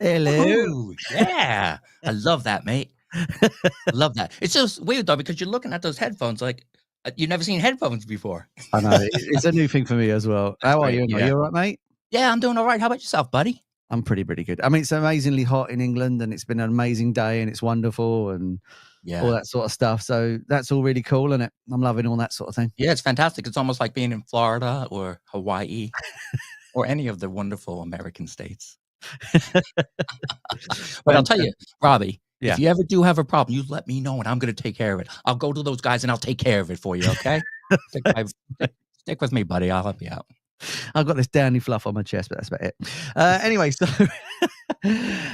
Hello. Ooh, yeah. I love that, mate. I love that. It's just weird though because you're looking at those headphones like you've never seen headphones before. I know. It's a new thing for me as well. That's How are great. you? Are Yeah. you all right, mate? Yeah, I'm doing all right. How about yourself, buddy? I'm pretty good. I mean, it's amazingly hot in England, and it's been an amazing day, and it's wonderful, and all Yeah. that sort of stuff. So that's all really cool, isn't it? I'm loving all that sort of thing. Yeah, it's fantastic. It's almost like being in Florida or Hawaii or any of the wonderful American states. But I'll tell you, Robbie, Yeah. if you ever do have a problem, you let me know and I'm going to take care of it. I'll go to those guys and I'll take care of it for you, okay? Stick with me, buddy. I'll help you out. I've got this downy fluff on my chest, but that's about it. Anyway, so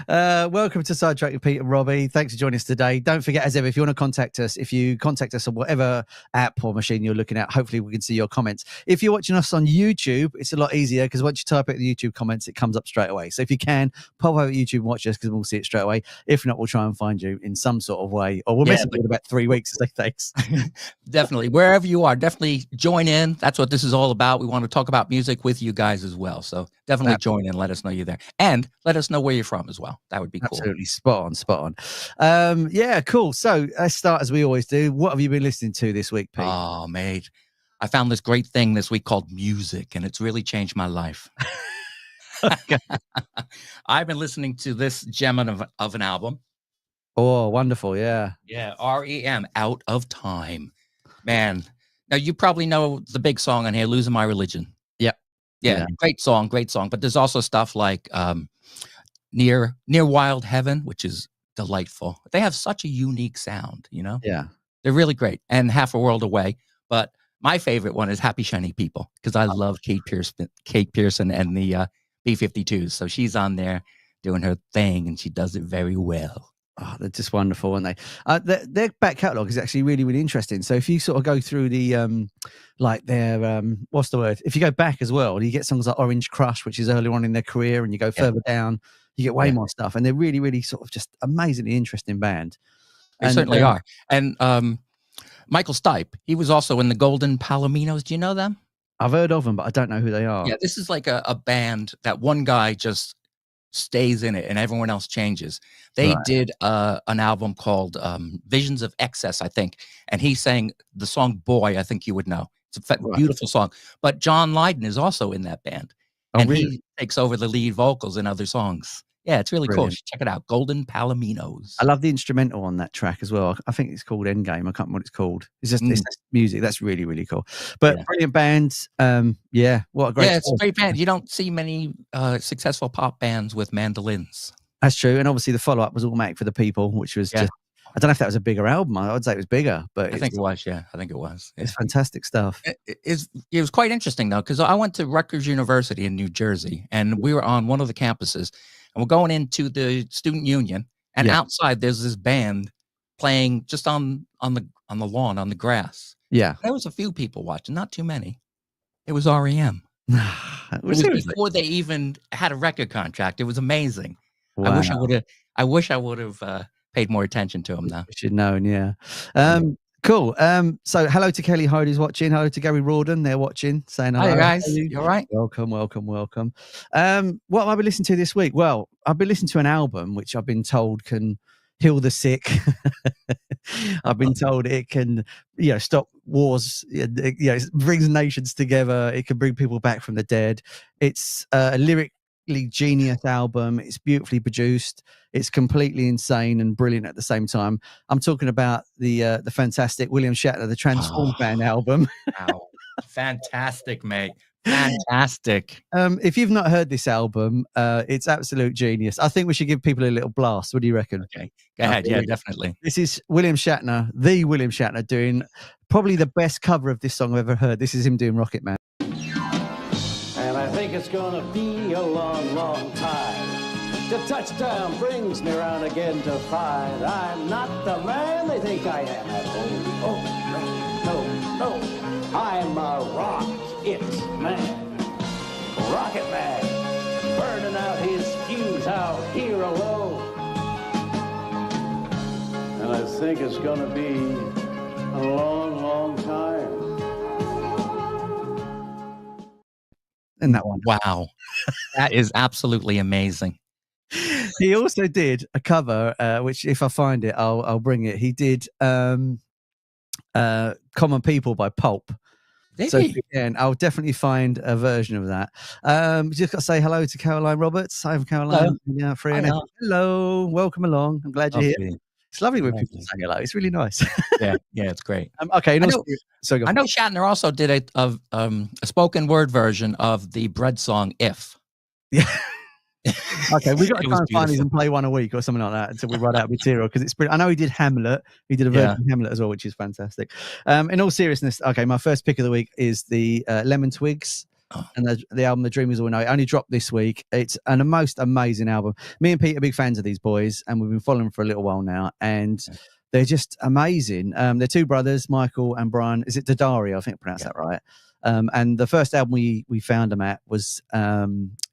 welcome to Sidetracked with Pete and Robbie. Thanks for joining us today. Don't forget, as ever, if you want to contact us, if you contact us on whatever app or machine you're looking at, hopefully we can see your comments. If you're watching us on YouTube, it's a lot easier because once you type it in the YouTube comments, it comes up straight away. So if you can, pop over to YouTube and watch us because we'll see it straight away. If not, we'll try and find you in some sort of way, or we'll message you in about 3 weeks to say thanks. Definitely. Wherever you are, definitely join in. That's what this is all about. We want to talk about music with you guys as well. So definitely join in. Let us know you're there. And let us know where you're from as well. That would be cool. Absolutely. Spot on. Yeah, cool. So let's start as we always do. What have you been listening to this week, Pete? Oh, mate. I found this great thing this week called music, and it's really changed my life. I've been listening to this gem of an album. Oh, wonderful. Yeah. Yeah. R.E.M. Out of Time. Man. Now, you probably know the big song on here, Losing My Religion. Yep. Yeah. Great song. But there's also stuff like Near Wild Heaven, which is delightful. They have such a unique sound, you know? Yeah. They're really great. And Half a World Away. But my favorite one is Happy Shiny People because I love Kate Pearson and the B-52s. So she's on there doing her thing and she does it very well. Oh, they're just wonderful, aren't they? Their back catalogue is actually really, really interesting. So if you sort of go through the, like their, what's the word? If you go back as well, you get songs like Orange Crush, which is earlier on in their career, and you go further down, you get way more stuff. And they're really, really sort of just amazingly interesting band. They certainly are. And Michael Stipe, he was also in the Golden Palominos. Do you know them? I've heard of them, but I don't know who they are. Yeah, this is like a band that one guy just stays in it and everyone else changes. They did an album called Visions of Excess, I think, and he sang the song Boy. I think you would know. It's a beautiful song. But John Lydon is also in that band. And he takes over the lead vocals in other songs. Yeah, it's really cool. Check it out. Golden Palominos. I love the instrumental on that track as well. I think it's called Endgame. I can't remember what it's called. It's just it's music. That's really, really cool. But brilliant bands. Yeah, what a great it's a great band. You don't see many successful pop bands with mandolins. That's true. And obviously the follow-up was Automatic for the People, which was just, I don't know if that was a bigger album. I would say it was bigger, but I think it was. Yeah, I think it was. It's fantastic stuff. It was quite interesting though, because I went to Rutgers University in New Jersey, and we were on one of the campuses, and we're going into the student union, and outside there's this band playing just on the lawn, on the grass. Yeah, there was a few people watching, not too many. It was R.E.M. It was before they even had a record contract. It was amazing. Wow. I wish I would have paid more attention to him now. You should know, cool. So hello to Kelly Hyde who's watching. Hello to Gary Rawdon. They're watching, saying hello. Hi guys. You all right? Welcome. What have I been listening to this week? Well, I've been listening to an album which I've been told can heal the sick. I've been told it can, stop wars. It brings nations together. It can bring people back from the dead. It's a lyrically genius album. It's beautifully produced. It's completely insane and brilliant at the same time. I'm talking about the fantastic William Shatner, the Transformed Band album. Wow. Fantastic, mate. Fantastic. If you've not heard this album, it's absolute genius. I think we should give people a little blast. What do you reckon? Okay, go ahead. Yeah, definitely. This is William Shatner, the William Shatner, doing probably the best cover of this song I've ever heard. This is him doing Rocket Man. And I think it's gonna be a long, long time. The touchdown brings me around again to find I'm not the man they think I am at home. No. I'm a rocket man. Rocket man. Burning out his fuse out here alone. And I think it's gonna be a long, long time. And that one. Wow. That is absolutely amazing. He also did a cover, which if I find it, I'll bring it. He did Common People by Pulp. So if you can, I'll definitely find a version of that. Just got to say hello to Caroline Roberts. Hi, Caroline. Yeah, hello, welcome along. I'm glad you're here. It's lovely when people say hello. It's really nice. Yeah, it's great. Okay, I know Shatner also did a spoken word version of the Bread song "If." Yeah. Okay, we've got to try and find these and play one a week or something like that until we run out of material, because it's brilliant. I know he did Hamlet. He did a version of Hamlet as well, which is fantastic. In all seriousness, okay, my first pick of the week is the Lemon Twigs and the album The Dream Is All We Know. It only dropped this week. It's a most amazing album. Me and Pete are big fans of these boys, and we've been following them for a little while now, and they're just amazing. They're two brothers, Michael and Brian. Is it Dadari? I think I pronounced that right. And the first album we found them at was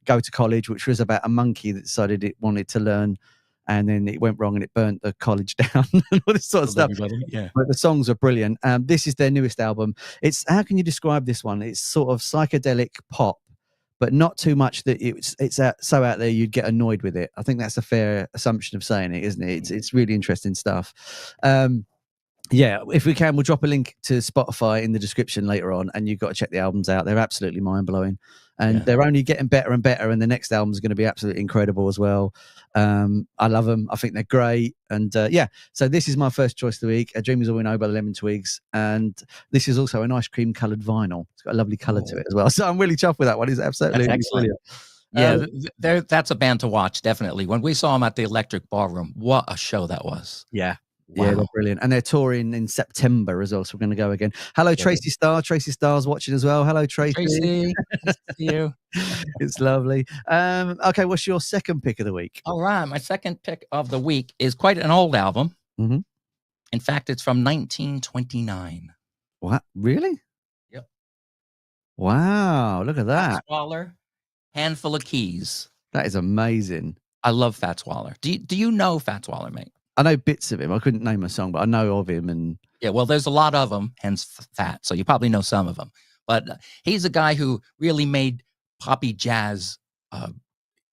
Go to College, which was about a monkey that decided it wanted to learn, and then it went wrong and it burnt the college down and all this sort of stuff. But the songs are brilliant. This is their newest album. It's, how can you describe this one? It's sort of psychedelic pop, but not too much that it's so out there you'd get annoyed with it. I think that's a fair assumption of saying it, isn't it? It's really interesting stuff. Yeah, if we can, we'll drop a link to Spotify in the description later on, and you've got to check the albums out. They're absolutely mind-blowing, and they're only getting better and better, and the next album is going to be absolutely incredible as well. I love them. I think they're great, and so this is my first choice of the week, A Dream Is All We Know by the Lemon Twigs, and this is also an ice cream coloured vinyl. It's got a lovely colour to it as well, so I'm really chuffed with that one. It's absolutely brilliant. Yeah, that's a band to watch, definitely. When we saw them at the Electric Ballroom, what a show that was. Yeah. Wow. Yeah, they're brilliant. And they're touring in September as well, so we're going to go again. Hello, Tracy Starr. Tracy Starr's watching as well. Hello, Tracy. Tracy, nice to see you. It's lovely. Okay, what's your second pick of the week? All right, my second pick of the week is quite an old album. Mm-hmm. In fact, it's from 1929. What? Really? Yep. Wow, look at that. Fats Waller, Handful of Keys. That is amazing. I love Fats Waller. Do you know Fats Waller, mate? I know bits of him. I couldn't name a song, but I know of him. And yeah, well, there's a lot of them, hence Fat. So you probably know some of them. But he's a guy who really made poppy jazz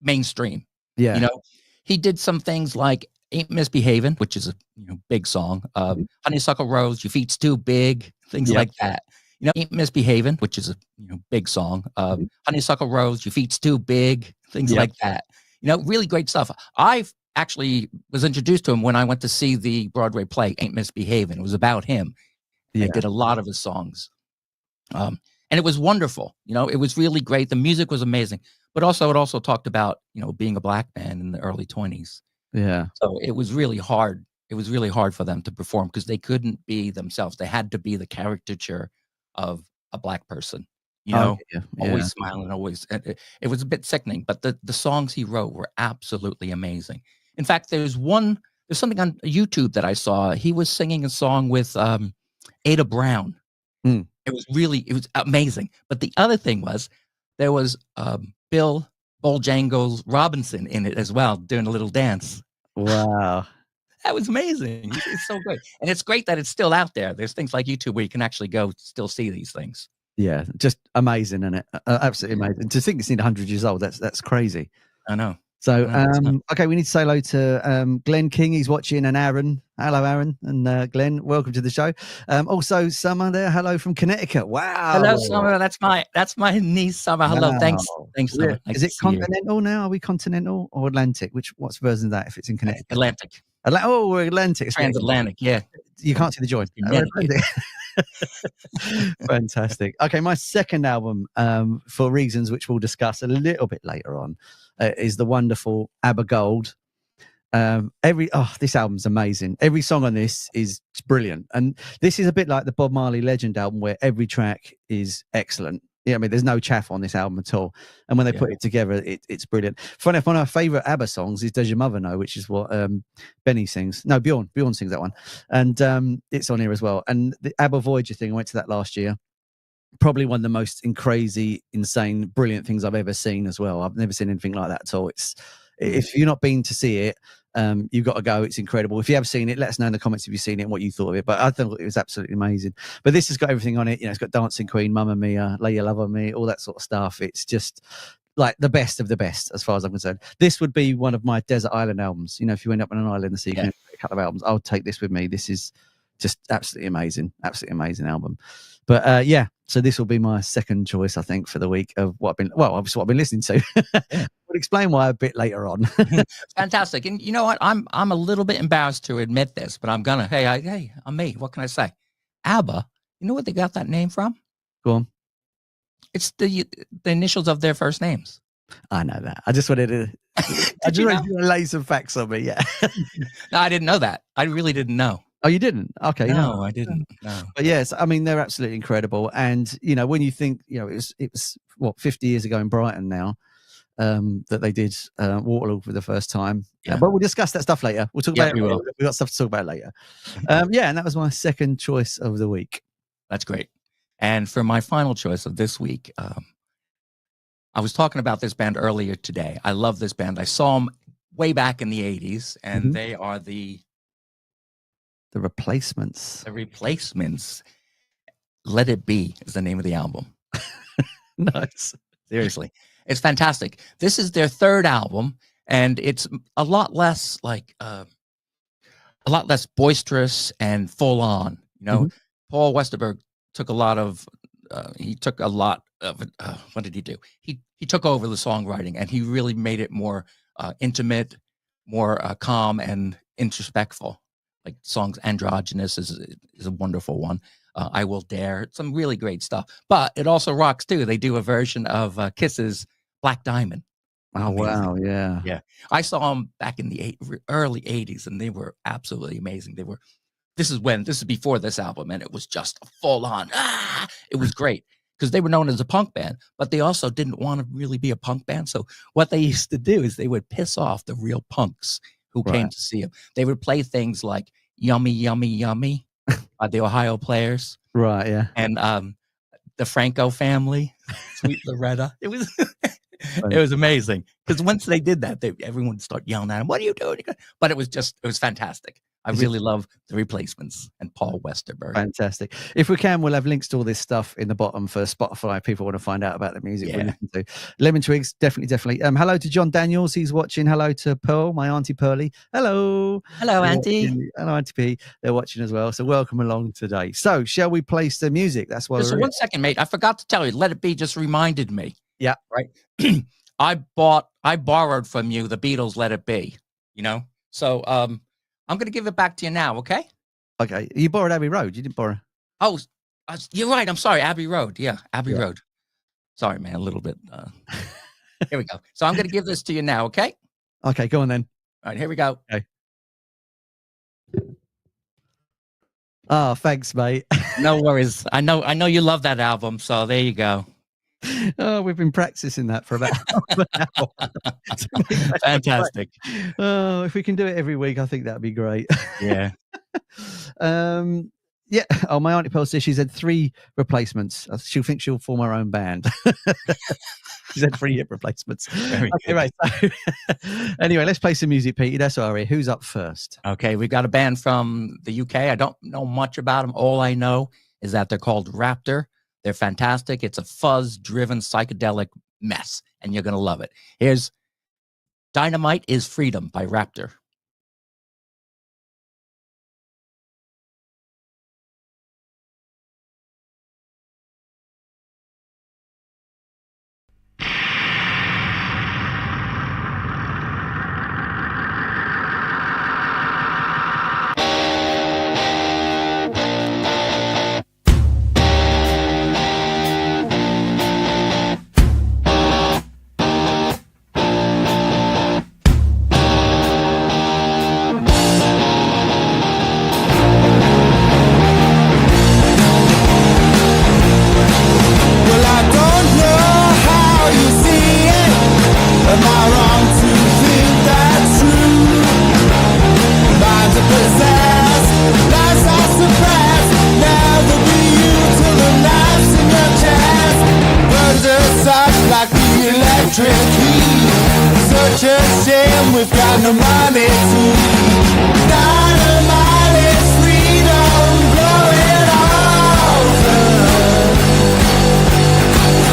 mainstream. Yeah, you know, he did some things like "Ain't Misbehavin'," which is a big song. "Honeysuckle Rose," "Your Feet's Too Big," things like that. "Ain't Misbehavin'," which is a big song. "Honeysuckle Rose," "Your Feet's Too Big," things like that. Really great stuff. I've actually was introduced to him when I went to see the Broadway play "Ain't Misbehavin'." It was about him. I did a lot of his songs, and it was wonderful. It was really great. The music was amazing, but it also talked about being a black man in the early 20s. Yeah, so it was really hard. It was really hard for them to perform because they couldn't be themselves. They had to be the caricature of a black person. Always smiling, always. It was a bit sickening, but the songs he wrote were absolutely amazing. In fact, there's something on YouTube that I saw. He was singing a song with Ada Brown. It was amazing. But the other thing was there was Bill Bojangles Robinson in it as well, doing a little dance. Wow. That was amazing. It's so great. And it's great that it's still out there. There's things like YouTube where you can actually go still see these things. Yeah, just amazing, isn't it? Absolutely amazing. To think it's nearly 100 years old, that's crazy. I know. So, okay, we need to say hello to Glenn King. He's watching, and Aaron. Hello, Aaron and Glenn. Welcome to the show. Also, Summer there. Hello from Connecticut. Wow. Hello, Summer. That's my niece, Summer. Hello. Wow. Thanks, Summer. Nice. Is it continental now? Are we continental or Atlantic? What's version of that? If it's in Connecticut, Atlantic. We're Atlantic. Transatlantic. Yeah. You can't see the joint. Fantastic. Okay, my second album, for reasons which we'll discuss a little bit later on, is the wonderful ABBA Gold. This album's amazing. Every song on this is brilliant, and this is a bit like the Bob Marley Legend album, where every track is excellent. Yeah, I mean, there's no chaff on this album at all. And when they put it together, it's brilliant. Funny enough, one of my favourite ABBA songs is Does Your Mother Know, which is what Benny sings. No, Bjorn sings that one. And it's on here as well. And the ABBA Voyager thing, I went to that last year. Probably one of the most crazy, insane, brilliant things I've ever seen as well. I've never seen anything like that at all. If you're not been to see it, you've got to go. It's incredible. If you have seen it, let us know in the comments if you've seen it and what you thought of it. But I thought it was absolutely amazing. But this has got everything on it. It's got Dancing Queen, Mamma Mia, Lay Your Love on Me, all that sort of stuff. It's just like the best of the best, as far as I'm concerned. This would be one of my desert island albums. You know, if you end up on an island and see a couple of albums, I'll take this with me. This is just absolutely amazing album. But so this will be my second choice, I think, for the week of obviously what I've been listening to. We'll explain why a bit later on. Fantastic. And you know what? I'm a little bit embarrassed to admit this, but I'm gonna. Hey, I'm me. What can I say? ABBA. You know what they got that name from? Go on. It's the initials of their first names. I know that. I just wanted to. I just wanted to lay some facts on me. Yeah. No, I didn't know that. I really didn't know. Oh, you didn't? Okay. No, I didn't. No. But yes, I mean, they're absolutely incredible. And, you know, when you think, you know, it was 50 years ago in Brighton now that they did Waterloo for the first time. Yeah. But we'll discuss that stuff later. We'll talk about it. We will. We've got stuff to talk about later. And that was my second choice of the week. That's great. And for my final choice of this week, I was talking about this band earlier today. I love this band. I saw them way back in the 80s, and they are the Replacements. The Replacements. Let It Be is the name of the album. Nice. Seriously. It's fantastic. This is their third album, and it's a lot less boisterous and full on. You know, Paul Westerberg took a lot of what did he do? He took over the songwriting, and he really made it more intimate, more calm and introspectful. Like songs Androgynous is a wonderful one. I Will Dare, some really great stuff. But it also rocks too. They do a version of Kiss's Black Diamond. Oh, wow. Yeah. Yeah. I saw them back in the early 80s, and they were absolutely amazing. This is before this album, and it was just a full on, it was great. Because they were known as a punk band, but they also didn't want to really be a punk band. So what they used to do is they would piss off the real punks who came to see them. They would play things like Yummy, Yummy, Yummy by the Ohio Players. Right, yeah. And the Franco Family, Sweet Loretta. It was amazing. Because once they did that, everyone would start yelling at them, what are you doing? But it was fantastic. I really love The Replacements and Paul Westerberg. Fantastic. If we can, we'll have links to all this stuff in the bottom for Spotify. People want to find out about the music we listen to. Lemon Twigs, definitely. Hello to John Daniels. He's watching. Hello to Pearl, my Auntie Pearly. Hello. Hello, Auntie. Hello, Auntie P. They're watching as well. So welcome along today. So shall we play some music? That's what. So 1 second, mate. I forgot to tell you. Let It Be just reminded me. Yeah. Right. I borrowed from you the Beatles' Let It Be. You know. So I'm going to give it back to you now, okay? Okay. You borrowed Abbey Road. You didn't borrow. Oh, you're right. I'm sorry. Abbey Road. Yeah, Abbey Road. Sorry, man. A little bit. Here we go. So I'm going to give this to you now, okay? Okay, go on then. All right, here we go. Okay. Oh, thanks, mate. No worries. I know you love that album, so there you go. Oh, we've been practicing that for about half an hour. Fantastic. Oh, if we can do it every week, I think that'd be great. Yeah. Yeah. Oh, my Auntie Pearl says she's had 3 replacements. She'll think she'll form her own band. She's had 3 hip replacements. Okay, right. So, anyway, let's play some music, Pete. That's all right. Who's up first? Okay, we got a band from the UK. I don't know much about them. All I know is that they're called Raptor. They're fantastic. It's a fuzz-driven psychedelic mess, and you're going to love it. Here's Dynamite is Freedom by Raptor.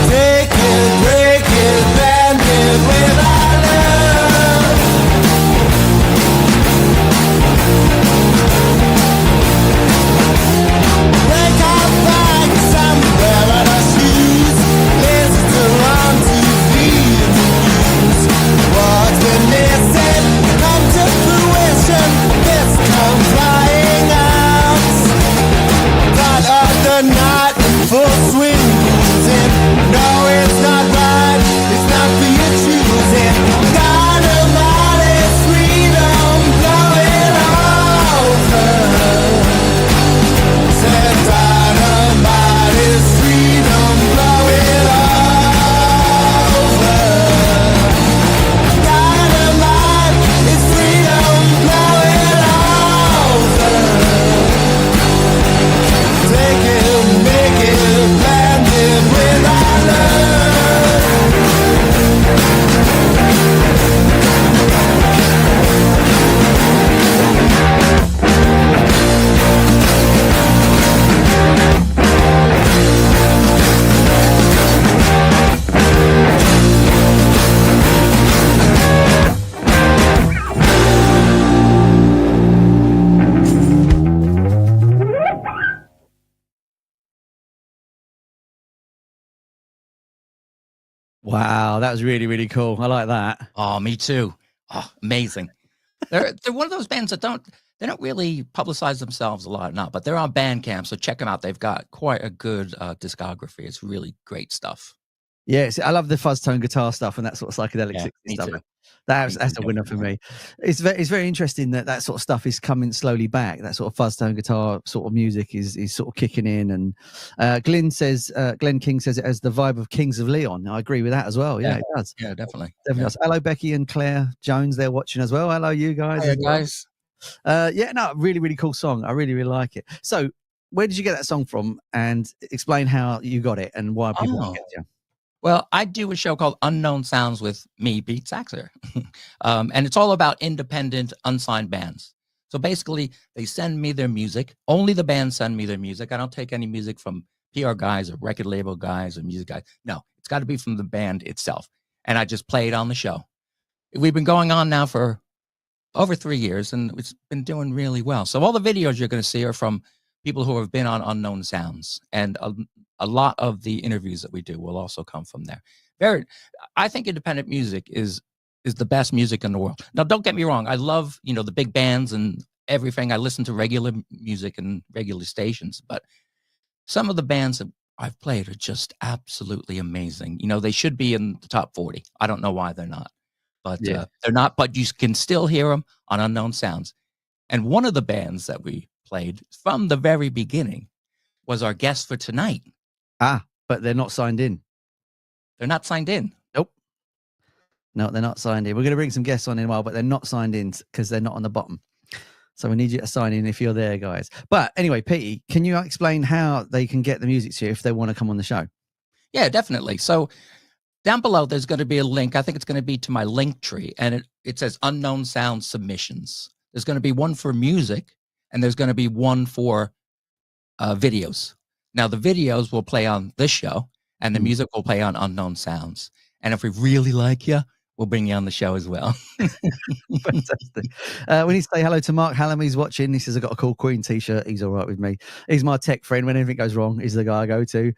Take it, break it, bend Wow, that was really, really cool. I like that. Oh, me too. Oh, amazing. They're one of those bands that they don't really publicize themselves a lot now, but they're on Bandcamp, so check them out. They've got quite a good discography. It's really great stuff. Yeah, I love the fuzz tone guitar stuff and that sort of psychedelic 60s stuff. Too. That's a winner for me. It's very interesting that sort of stuff is coming slowly back. That sort of fuzz tone guitar sort of music is sort of kicking in. And Glynn King says it has the vibe of Kings of Leon. I agree with that as well. Yeah, it does. Yeah, definitely. Does. Hello, Becky and Claire Jones. They're watching as well. Hello, you guys. Hey, guys. Really, really cool song. I really, really like it. So, where did you get that song from? And explain how you got it and why people get you. Well, I do a show called Unknown Sounds with me, Pete Saxer. And it's all about independent, unsigned bands. So basically, they send me their music. Only the bands send me their music. I don't take any music from PR guys or record label guys or music guys. No, it's got to be from the band itself. And I just play it on the show. We've been going on now for over 3 years, and it's been doing really well. So all the videos you're going to see are from people who have been on Unknown Sounds. And a lot of the interviews that we do will also come from there. I think independent music is the best music in the world. Now, don't get me wrong. I love, the big bands and everything. I listen to regular music and regular stations, but some of the bands that I've played are just absolutely amazing. They should be in the top 40. I don't know why they're not, but they're not, but you can still hear them on Unknown Sounds. And one of the bands that we played from the very beginning was our guest for tonight. But they're not signed in. They're not signed in. Nope. No, they're not signed in. We're going to bring some guests on in a while, but they're not signed in because they're not on the bottom. So we need you to sign in if you're there, guys. But anyway, Petey, can you explain how they can get the music to you if they want to come on the show? Yeah, definitely. So down below, there's going to be a link. I think it's going to be to my link tree, and it says Unknown Sound Submissions. There's going to be one for music, and there's going to be one for videos. Now, the videos will play on this show, and the music will play on Unknown Sounds. And if we really like you, we'll bring you on the show as well. Fantastic. We need to say hello to Mark Hallam. He's watching. He says, I've got a cool Queen t-shirt. He's all right with me. He's my tech friend. When anything goes wrong, he's the guy I go to.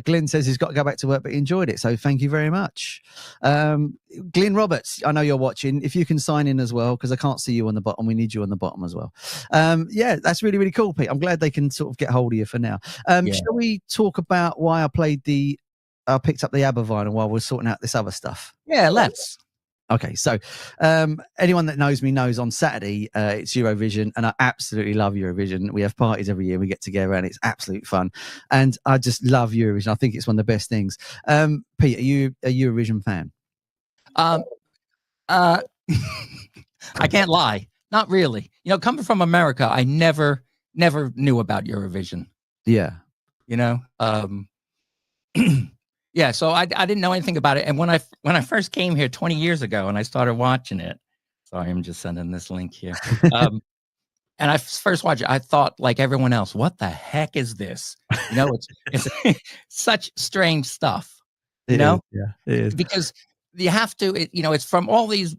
Glynn says he's got to go back to work, but he enjoyed it. So thank you very much. Glynn Roberts, I know you're watching. If you can sign in as well, because I can't see you on the bottom. We need you on the bottom as well. That's really, really cool, Pete. I'm glad they can sort of get hold of you for now. Shall we talk about why I picked up the ABBA vinyl while we're sorting out this other stuff? Yeah, let's. Okay, so anyone that knows me knows on Saturday it's Eurovision, and I absolutely love Eurovision. We have parties every year. We get together, and it's absolute fun. And I just love Eurovision. I think it's one of the best things. Pete, are you a Eurovision fan? I can't lie. Not really. Coming from America, I never knew about Eurovision. Yeah. Yeah, so I didn't know anything about it. And when I first came here 20 years ago and I started watching it, sorry, I'm just sending this link here. And I first watched it, I thought like everyone else, what the heck is this? It's such strange stuff. Yeah, it is. Because you have to, it's from all these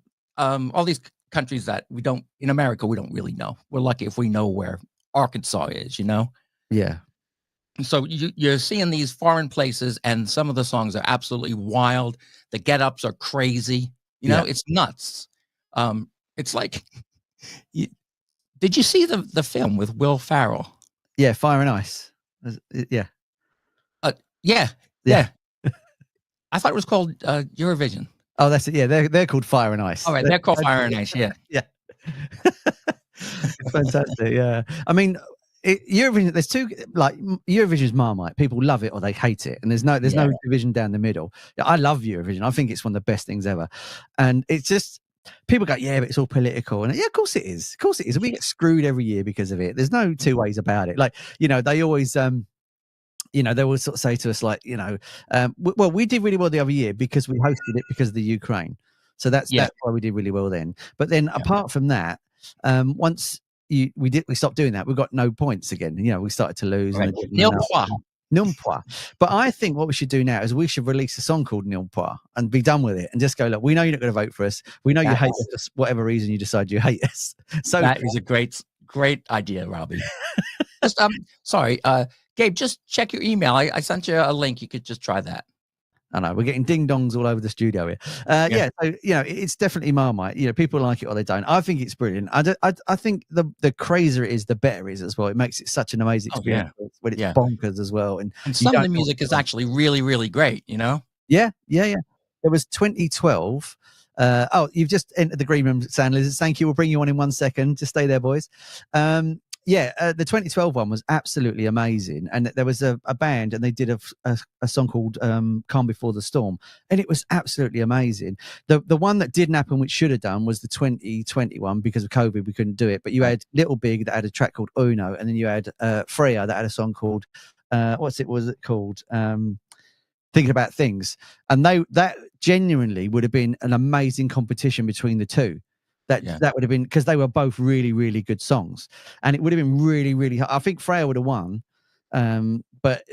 countries that in America, we don't really know. We're lucky if we know where Arkansas is, Yeah. So you're seeing these foreign places, and some of the songs are absolutely wild. The get-ups are crazy. It's nuts. It's like, did you see the film with Will Ferrell? Yeah, Fire and Ice. Yeah. Yeah. I thought it was called Eurovision. Oh, that's it. Yeah, they're called Fire and Ice. All right, they're called Fire and Ice. Yeah. Yeah. Fantastic. Yeah. I mean, Eurovision, there's two, like, Eurovision's Marmite. People love it or they hate it, and there's no division down the middle. I love Eurovision. I think it's one of the best things ever, and it's just people go, yeah, but it's all political, and yeah, of course it is. Of course it is. And we get screwed every year because of it. There's no two ways about it. Like, they always they will sort of say to us, like, well, we did really well the other year because we hosted it because of the Ukraine. So that's why we did really well then. But then apart from that, once we stopped doing that, we got no points again. We started to lose. Right. Nil point. But I think what we should do now is we should release a song called Nil point and be done with it, and just go, look, we know you're not going to vote for us. We know you hate us for whatever reason you decide you hate us. So that is a great idea, Robbie. Just, sorry, Gabe, just check your email. I sent you a link. You could just try that. I know we're getting ding dongs all over the studio here. Yeah, so it's definitely Marmite. People like it or they don't. I think it's brilliant. I think the crazier it is, the better it is as well. It makes it such an amazing experience when it's bonkers as well. And some of the music is actually really, really great. Yeah. There was 2012. You've just entered the green room, Sand Lizards. Thank you. We'll bring you on in 1 second. Just stay there, boys. The 2012 one was absolutely amazing, and there was a band, and they did a song called "Calm Before the Storm," and it was absolutely amazing. The one that didn't happen, which should have done, was the 2020 one. Because of COVID, we couldn't do it. But you had Little Big that had a track called Uno, and then you had Freya that had a song called was it called Thinking About Things, and that genuinely would have been an amazing competition between the two. That would have been, because they were both really, really good songs, and it would have been really, really hard. I think Freya would have won, but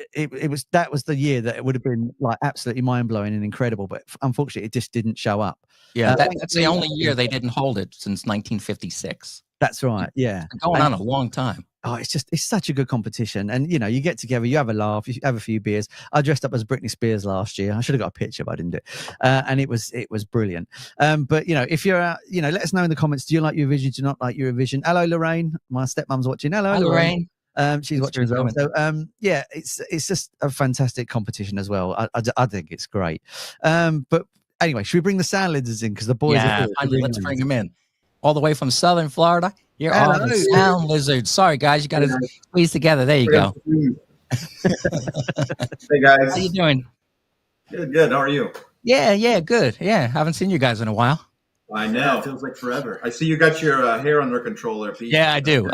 that was the year that it would have been like absolutely mind blowing and incredible. But unfortunately, it just didn't show up. Yeah, that's the only year they didn't hold it since 1956. That's right. Yeah, it's been going on a long time. Oh, it's such a good competition, and you get together, you have a laugh, you have a few beers. I dressed up as Britney Spears last year. I should have got a picture, but I didn't do it. And it was brilliant. But if you're let us know in the comments. Do you like Eurovision? Do you not like Eurovision? Hello, Lorraine. My stepmom's watching. Hello, Lorraine. She's watching as well. So it's just a fantastic competition as well. I think it's great. But anyway, should we bring the Sound Lizards in, because the boys are here? Let's bring them in. All the way from Southern Florida. You're on the Sound Lizards. Sorry, guys, you got to squeeze together. There you go. Hey, guys. How you doing? Good. How are you? Yeah, good. Yeah, haven't seen you guys in a while. I know. It feels like forever. I see you got your hair under control there, Pete. Yeah, I do.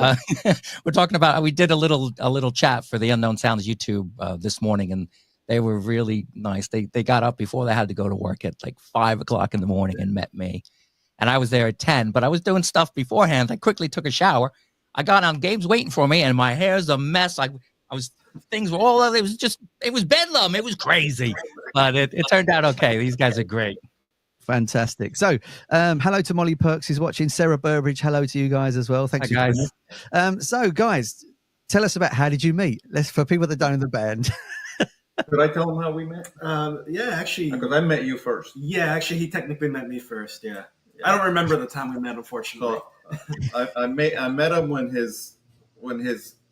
We're talking about, we did a little chat for the Unknown Sounds YouTube this morning, and they were really nice. They got up before they had to go to work at like 5 o'clock in the morning and met me. And I was there at 10, but I was doing stuff beforehand. I quickly took a shower. I got on. Gabe's waiting for me, and my hair's a mess. Things were all, it was bedlam. It was crazy, but it turned out okay. These guys are great. Fantastic. So, hello to Molly Perks, who's watching. Sarah Burbridge, hello to you guys as well. Thanks, guys. So, guys, tell us about, how did you meet? For people that don't know the band. Could I tell them how we met? Yeah, actually. Because I met you first. Yeah, actually, he technically met me first. Yeah. I don't remember the time we met, unfortunately. So, I met him when his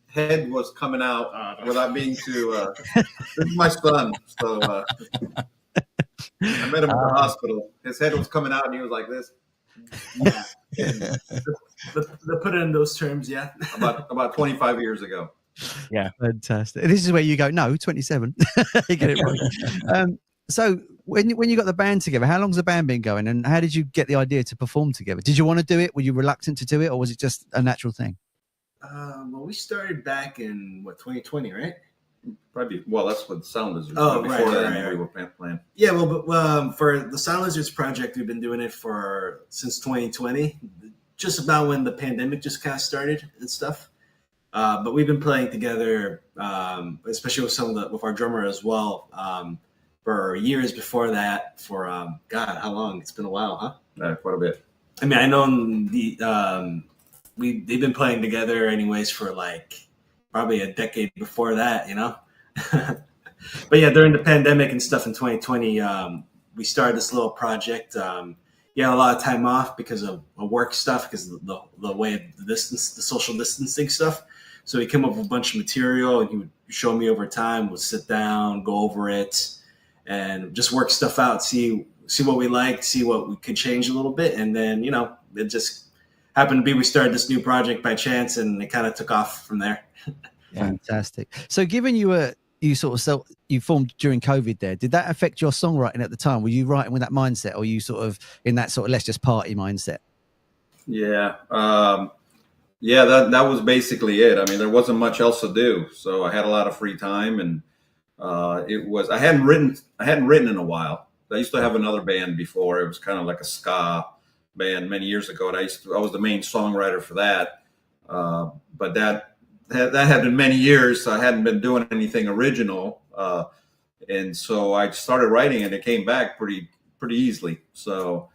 head was coming out without being too. This is my son, so I met him at the hospital. His head was coming out, and he was like this. Yeah. To put it in those terms, yeah. About 25 years ago. Yeah, fantastic. This is where you go. No, 27. You get it right. So when you got the band together, how long's the band been going, and how did you get the idea to perform together? Did you want to do it? Were you reluctant to do it, or was it just a natural thing? Well, we started back in 2020, right? Probably. Well, that's what the Sound Lizards. Oh, before right. We were playing. Yeah, well, but for the Sound Lizards project, we've been doing it since 2020, just about when the pandemic just kind of started and stuff. But we've been playing together, especially with our drummer as well, for years before that. For God, how long? It's been a while, huh? Quite a bit. I mean, I know they've been playing together anyways for like probably a decade before that, But yeah, during the pandemic and stuff in 2020, we started this little project. A lot of time off because of work stuff, because of the way of the social distancing stuff. So he came up with a bunch of material, and he would show me over time. We'll sit down, go over it, and just work stuff out, see what we liked, see what we could change a little bit. And then, it just happened to be we started this new project by chance, and it kind of took off from there. Fantastic. So given you formed during COVID there, did that affect your songwriting at the time? Were you writing with that mindset, or were you sort of in that sort of let's just party mindset? Yeah. That was basically it. I mean, there wasn't much else to do, so I had a lot of free time, and I hadn't written in a while. I used to have another band before. It was kind of like a ska band many years ago, and I was the main songwriter for that. But that had been many years, so I hadn't been doing anything original, and so I started writing, and it came back pretty easily. So.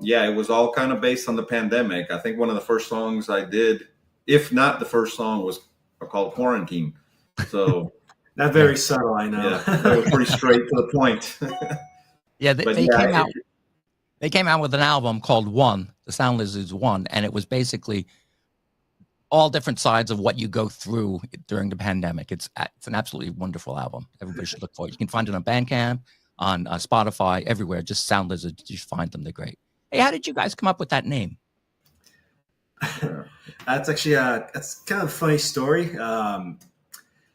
It was all kind of based on the pandemic. I think one of the first songs I did, if not the first song, was called Quarantine. So Not very subtle, I know. Yeah, that was pretty straight to the point. Yeah, But they yeah, came out. They came out with an album called One, the Sound Lizards One, and it was basically all different sides of what you go through during the pandemic. It's an absolutely wonderful album. Everybody should look for it. You can find it on Bandcamp, on Spotify, everywhere. Just Sound Lizards. You find them. They're great. Hey, how did you guys come up with that name? That's actually that's kind of a funny story.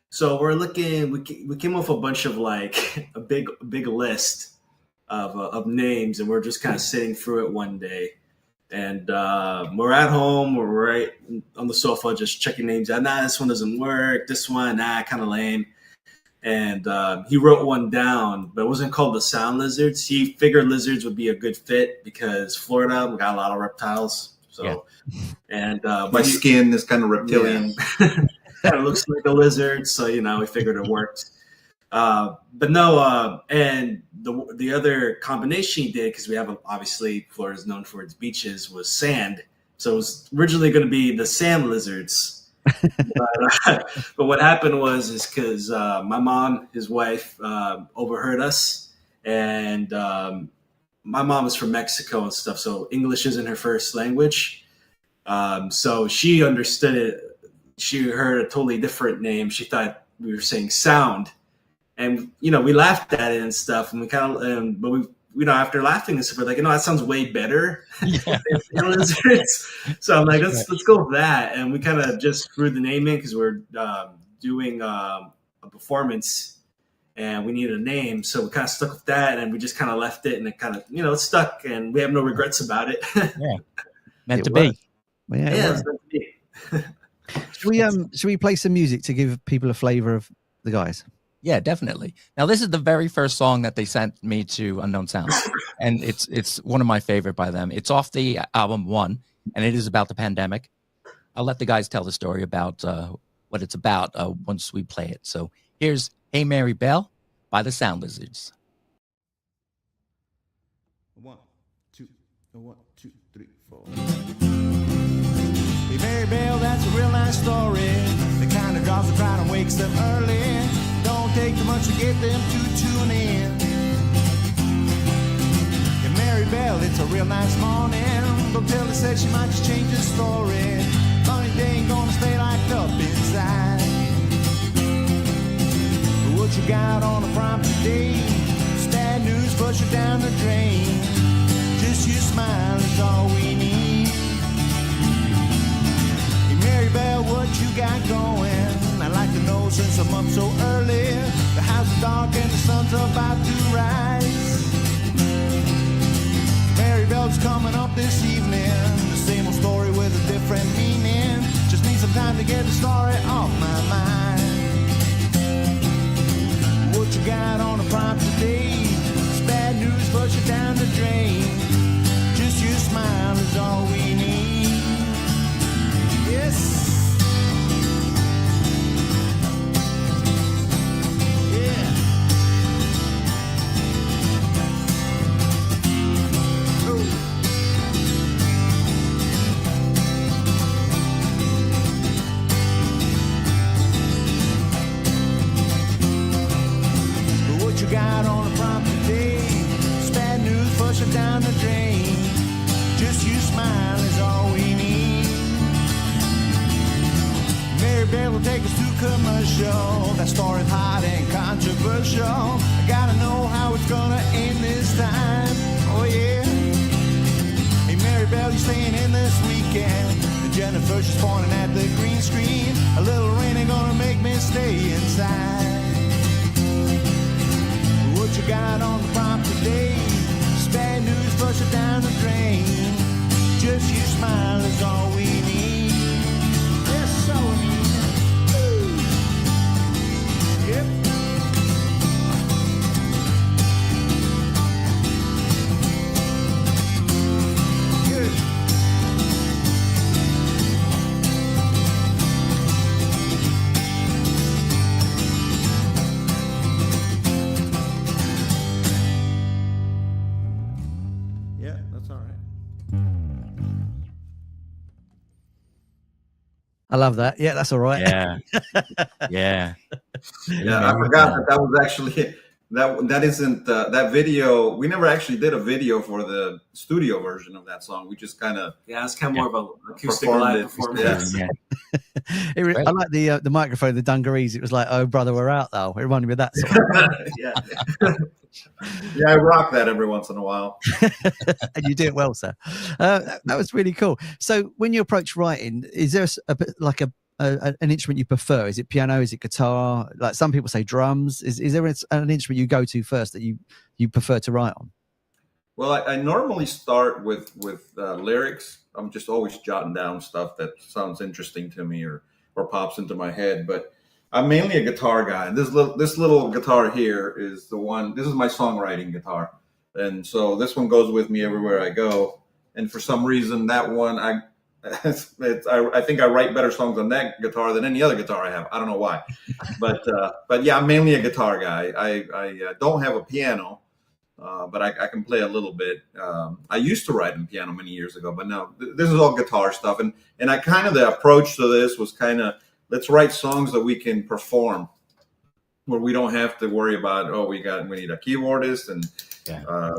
So we're looking. We came up with a bunch of like a big list of names, and we're just kind of sitting through it one day. And we're at home, we're right on the sofa, just checking names out. Nah, this one doesn't work. This one, nah, kind of lame. And he wrote one down, but it wasn't called the Sound Lizards. He figured lizards would be a good fit because Florida, we got a lot of reptiles. So, and my skin is kind of reptilian. Yeah. Kind of looks like a lizard, so we figured it worked. But no, and the other combination he did, because we have obviously Florida is known for its beaches, was sand. So it was originally going to be the Sand Lizards. but what happened was because my mom, his wife, overheard us, and my mom is from Mexico and stuff, so English isn't her first language. So she understood it. She heard a totally different name. She thought we were saying sound. And, we laughed at it and stuff, and we kind of, but we, after laughing and stuff, we're like, that sounds way better. Yeah. So I'm like, let's go with that. And we kind of just threw the name in because we're doing a performance and we needed a name. So we kind of stuck with that, and we just kind of left it, and it kind of, it stuck, and we have no regrets about it. Yeah. Meant to be. Well, yeah, it's meant to be. Should we play some music to give people a flavor of the guys? Yeah, definitely. Now, this is the very first song that they sent me to Unknown Sounds, and it's one of my favorite by them. It's off the album One, and it is about the pandemic. I'll let the guys tell the story about what it's about once we play it. So here's Hey Mary Bell by the Sound Lizards. 1, 2, 1, 2, 3, 4. Hey Mary Bell, that's a real nice story. The kind of draws the crowd and wakes them early. Don't take too much to get them to tune in. Hey Mary Bell, it's a real nice morning. Don't tell her, said she might just change the story. Lonely day ain't gonna stay locked up inside. But what you got on the prompt today? It's bad news, flush it down the drain. Just your smile is all we need. Hey Mary Bell, what you got going? I'd like to know since I'm up so early. The house is dark and the sun's about to rise. Mary Bell's coming up this evening. The same old story with a different meaning. Just need some time to get the story off my mind. What you got on the prompt today? It's bad news, flush it down the drain. Just your smile is all we need. Yes. Got on the prompt today. It's bad news, flush it down the drain. Just you smile is all we need. Mary Bell will take us to commercial. That story's hot and controversial. I gotta know how it's gonna end this time. Oh yeah. Hey Mary Bell, you staying in this weekend? The Jennifer, she's pointing at the green screen. A little rain ain't gonna make me stay inside. What you got on the prompt today? It's bad news, flush it down the drain. Just your smile is all we need. Yes, all we need. Yep. I love that. Yeah, that's all right. Yeah. Yeah. Yeah, I forgot that was actually that isn't that video. We never actually did a video for the studio version of that song. We just kind of it's kind of more of an acoustic performed live it. performance. Yeah. I like the microphone, the dungarees. It was like, "Oh brother, we're out though." It reminded me of that song. Yeah, I rock that every once in a while. And you do it well, sir. That was really cool. So when you approach writing, is there an instrument you prefer? Is it piano? Is it guitar? Like some people say drums. Is there an instrument you go to first that you prefer to write on? Well, I normally start with lyrics. I'm just always jotting down stuff that sounds interesting to me or pops into my head. But I'm mainly a guitar guy. This little guitar here is the one. This is my songwriting guitar, and so this one goes with me everywhere I go. And for some reason, that one I think I write better songs on that guitar than any other guitar I have. I don't know why, but yeah, I'm mainly a guitar guy. I don't have a piano. But I can play a little bit. I used to write on piano many years ago, but no, this is all guitar stuff. And I kind of, the approach to this was kind of, let's write songs that we can perform where we don't have to worry about, we need a keyboardist. And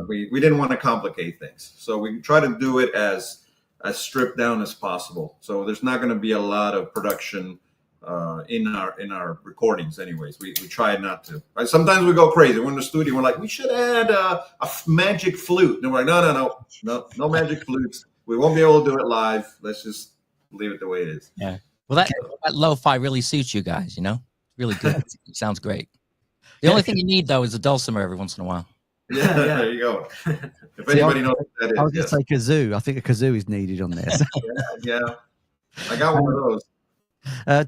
we didn't want to complicate things. So we try to do it as stripped down as possible. So there's not going to be a lot of production in our recordings anyways. We try not to. Sometimes we go crazy. We're in the studio, we're like, we should add a magic flute, and we're like, no magic flutes. We won't be able to do it live. Let's just leave it the way it is. Yeah, well, that lo-fi really suits you guys, really good. It sounds great. The only thing you need though is a dulcimer every once in a while. Yeah, there you go. If anybody knows what that is, I was going to say kazoo. I think a kazoo is needed on this. yeah, I got one of those.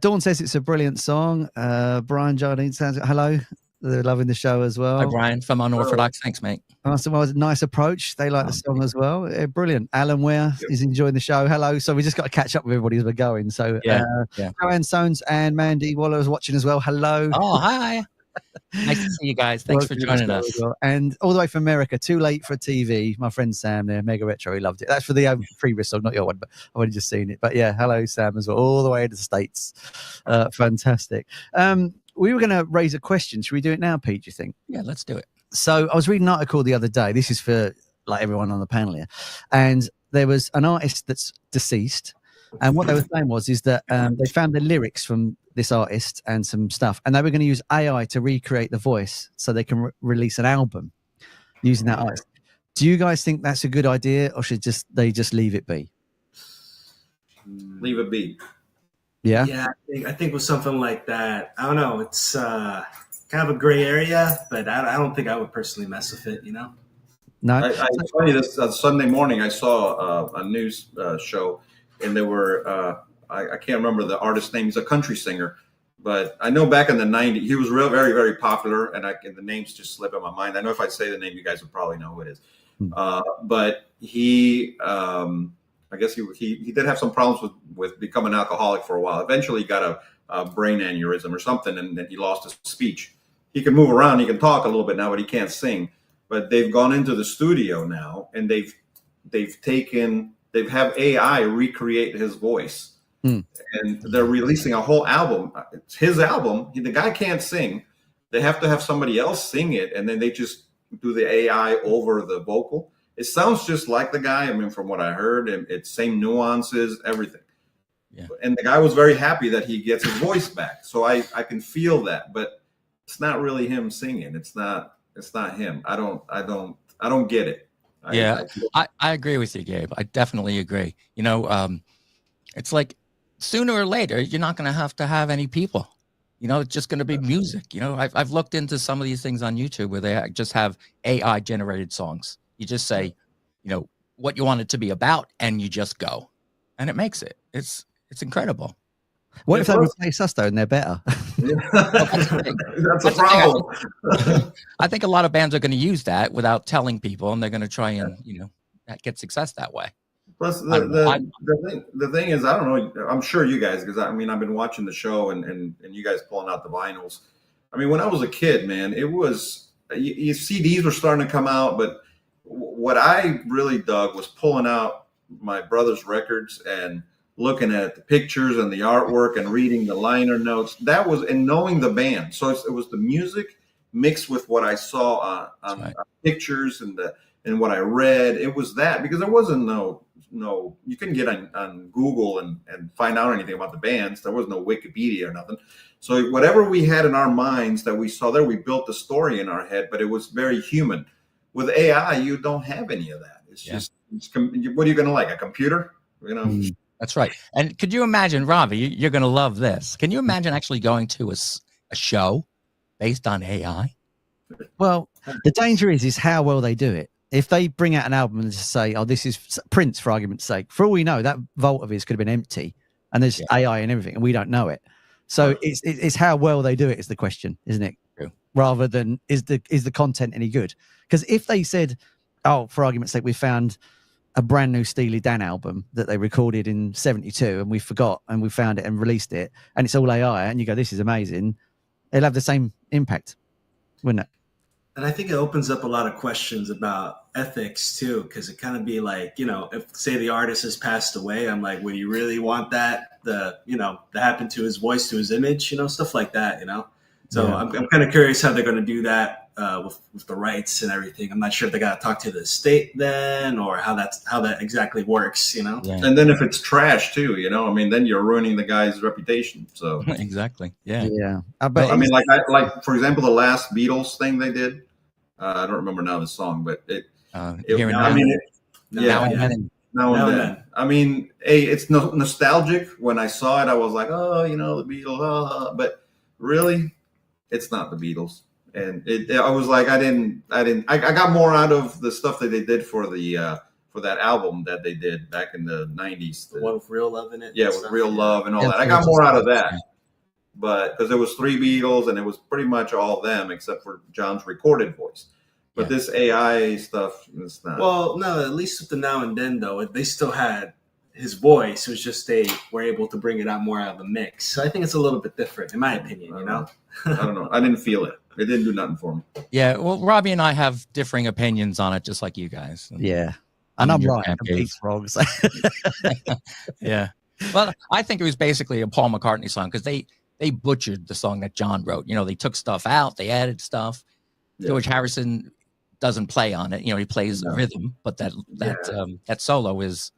Dawn says it's a brilliant song. Brian Jardine says hello. They're loving the show as well. Hi, Brian from Unorthodox. Thanks, mate. Awesome. Well, nice approach. They like the song as well. Yeah, brilliant. Alan Ware is enjoying the show. Hello. So we just got to catch up with everybody as we're going. So Joanne Sones and Mandy Waller is watching as well. Hello. Oh, hi. Nice to see you guys. Thanks for joining us. Well. And all the way from America, Too Late for TV. My friend Sam there, Mega Retro, he loved it. That's for the previous song, not your one, but I've already just seen it. But yeah, hello Sam as well, all the way to the States. Fantastic. We were going to raise a question. Should we do it now, Pete, do you think? Yeah, let's do it. So I was reading an article the other day. This is for like everyone on the panel here. And there was an artist that's deceased. And what they were saying is that they found the lyrics from this artist and some stuff, and they were going to use AI to recreate the voice so they can release an album using that artist. Do you guys think that's a good idea, or should they just leave it be? Leave it be. Yeah. Yeah, I think with something like that, I don't know. It's kind of a gray area, but I don't think I would personally mess with it. No. It's funny. This Sunday morning, I saw a news show, and there were I can't remember the artist's name. He's a country singer, but I know back in the 90s, he was very, very popular, and the names just slip in my mind. I know if I say the name, you guys would probably know who it is. But he, I guess he did have some problems with becoming an alcoholic for a while. Eventually, he got a brain aneurysm or something, and then he lost his speech. He can move around, he can talk a little bit now, but he can't sing. But they've gone into the studio now, and they've have AI recreate his voice. And they're releasing a whole album. It's his album. The guy can't sing. They have to have somebody else sing it, and then they just do the AI over the vocal. It sounds just like the guy. I mean, from what I heard, it's same nuances, everything. Yeah. And the guy was very happy that he gets his voice back. So I can feel that, but it's not really him singing. It's not him. I don't get it. I agree with you, Gabe. I definitely agree. It's like sooner or later, you're not going to have any people. It's just going to be music. I've looked into some of these things on YouTube where they just have AI generated songs. You just say, what you want it to be about, and you just go, and it makes it. It's incredible. What if they replace us though, and they're better? That's a problem. I think a lot of bands are going to use that without telling people, and they're going to try and get success that way. Plus, the thing is, I don't know. I'm sure you guys, because I've been watching the show and you guys pulling out the vinyls. I mean, when I was a kid, man, it was CDs were starting to come out, but what I really dug was pulling out my brother's records and looking at the pictures and the artwork and reading the liner notes. That was, and knowing the band. So it was the music mixed with what I saw on pictures and what I read. It was that, because there wasn't no, you couldn't get on Google and find out anything about the bands. There was no Wikipedia or nothing. So whatever we had in our minds that we saw there, we built the story in our head, but it was very human. With AI, you don't have any of that. It's just, what are you going to like? A computer? You know? That's right. And could you imagine, Robbie, you're going to love this. Can you imagine actually going to a show based on AI? Well, the danger is how well they do it. If they bring out an album and just say, oh, this is Prince, for argument's sake, for all we know, that vault of his could have been empty and there's AI and everything, and we don't know it. So it's how well they do it is the question, isn't it? True. Rather than is the content any good? Because if they said, oh, for argument's sake, we found a brand new Steely Dan album that they recorded in 72 and we forgot and we found it and released it and it's all AI, and you go, this is amazing, it'll have the same impact, wouldn't it? And I think it opens up a lot of questions about ethics too, because it kind of be like, you know, if say the artist has passed away, I'm like, would you really want that that happened to his voice, to his image, you know, stuff like that, you know? So I'm kind of curious how they're going to do that with the rights and everything. I'm not sure if they got to talk to the state then, or how that exactly works, you know? Yeah. And then if it's trash too, you know, I mean, then you're ruining the guy's reputation. So exactly. Yeah. Yeah. I mean, like for example, the last Beatles thing they did, I don't remember now the song, but now and then. I mean, it's nostalgic. When I saw it, I was like, oh, you know, the Beatles, but really, it's not the Beatles. And I was like, I got more out of the stuff that they did for that album that they did back in the 90s. The one with Real Love in it. Yeah, with Real Love and all that. I got more out of that. But because there was 3 Beatles and it was pretty much all them except for John's recorded voice. But this AI stuff, it's not. Well, no, at least with the Now and Then, though, they still had his voice. It was just they were able to bring it out more out of the mix. So I think it's a little bit different, in my opinion, you know? I don't know. I didn't feel it. It didn't do nothing for me. Yeah, well, Robbie and I have differing opinions on it, just like you guys. Yeah. And I'm right. Pete's wrong. Yeah. Well, I think it was basically a Paul McCartney song because they butchered the song that John wrote. You know, they took stuff out, they added stuff. George Harrison doesn't play on it. You know, he plays the rhythm, but that solo is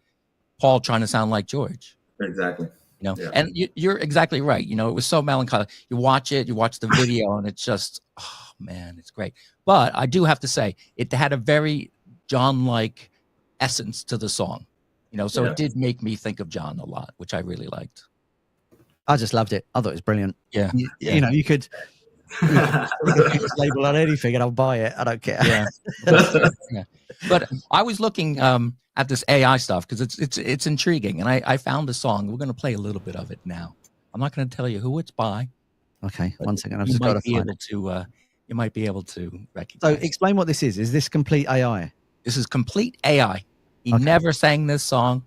Paul trying to sound like George. Exactly. You know, and you're exactly right. You know, it was so melancholy. You watch the video, and it's just, oh man, it's great. But I do have to say, it had a very John-like essence to the song. You know, so it did make me think of John a lot, which I really liked. I just loved it. I thought it was brilliant. Yeah. You know, you could label on anything and I'll buy it. I don't care. Yeah. But I was looking at this AI stuff because it's intriguing, and I found a song. We're going to play a little bit of it now. I'm not going to tell you who it's by. Okay, 1 second. I've just got to find it. You might be able to recognize. So explain what this is. Is this complete AI? This is complete AI. He never sang this song.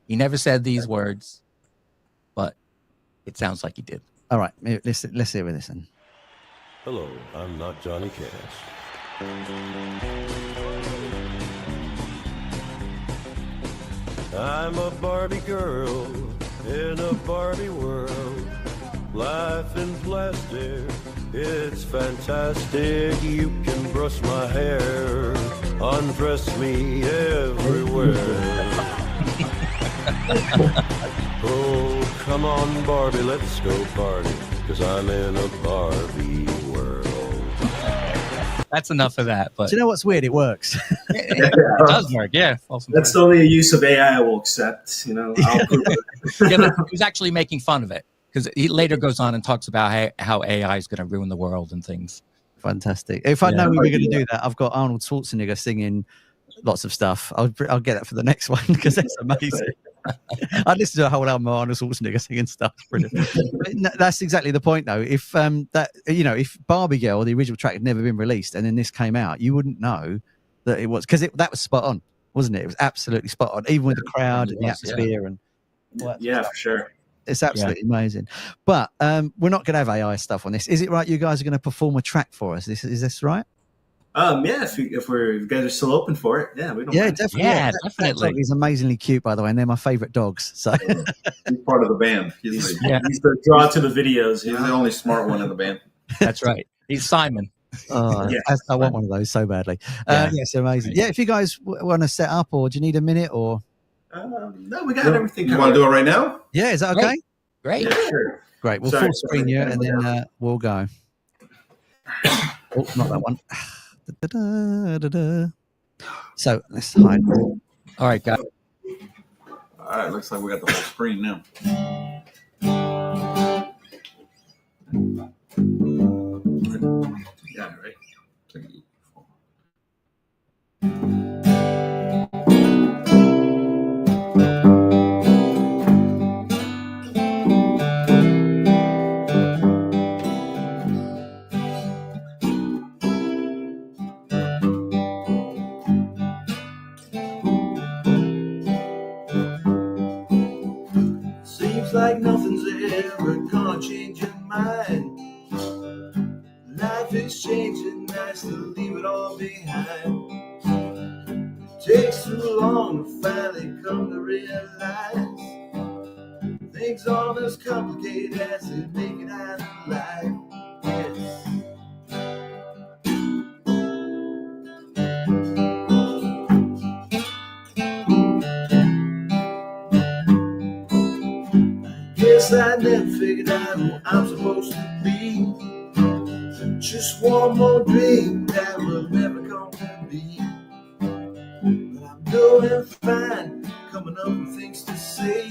He never said these words, but it sounds like he did. All right, let's hear with this then. Hello, I'm not Johnny Cash. I'm a Barbie girl in a Barbie world. Life in plastic, it's fantastic. You can brush my hair, undress me everywhere. Oh, come on, Barbie, let's go party, 'cause I'm in a Barbie world. That's enough of that. But do you know what's weird? It works. It does work. Yeah. That's the only use of AI I will accept. You know, I'll prove it. He was actually making fun of it because he later goes on and talks about how AI is going to ruin the world and things. Fantastic. If I know we were going to do that, I've got Arnold Schwarzenegger singing lots of stuff. I'll get that for the next one because it's amazing. I'd listen to a whole album of Arnold Schwarzenegger singing stuff. Brilliant. That's exactly the point, though. If if Barbie Girl, the original track, had never been released, and then this came out, you wouldn't know that it was, because that was spot on, wasn't it? It was absolutely spot on, even with the crowd and the atmosphere and for sure. It's absolutely amazing. But we're not going to have AI stuff on this. Is it right? You guys are going to perform a track for us. Is this right? Yeah, if you guys are still open for it, yeah, we don't. Yeah, mind. definitely. Yeah, That definitely. dog is amazingly cute, by the way, and they're my favorite dogs. So He's part of the band. He's the draw to the videos. he's the only smart one in the band. That's right. He's Simon. Yes. I want one of those so badly. Yeah. Yes, amazing. Yeah, if you guys want to set up, or do you need a minute, or No, we got everything. You want to do it right now? yeah, is that okay? Great. Yeah, sure. Great. We'll Sorry, full screen you, and then we'll go. Oh, not that one. Da-da-da-da-da. So let's hide. All right, guys. All right, looks like we got the whole screen now. Yeah, right. Seems like nothing's ever gonna change your mind. Life is changing, nice to leave it all behind. Takes too long to finally come to realize things aren't as complicated as they make it out of life. Yes. Guess I never figured out who I'm supposed to be. Just one more dream that will never come to be. But I'm doing fine, coming up with things to say.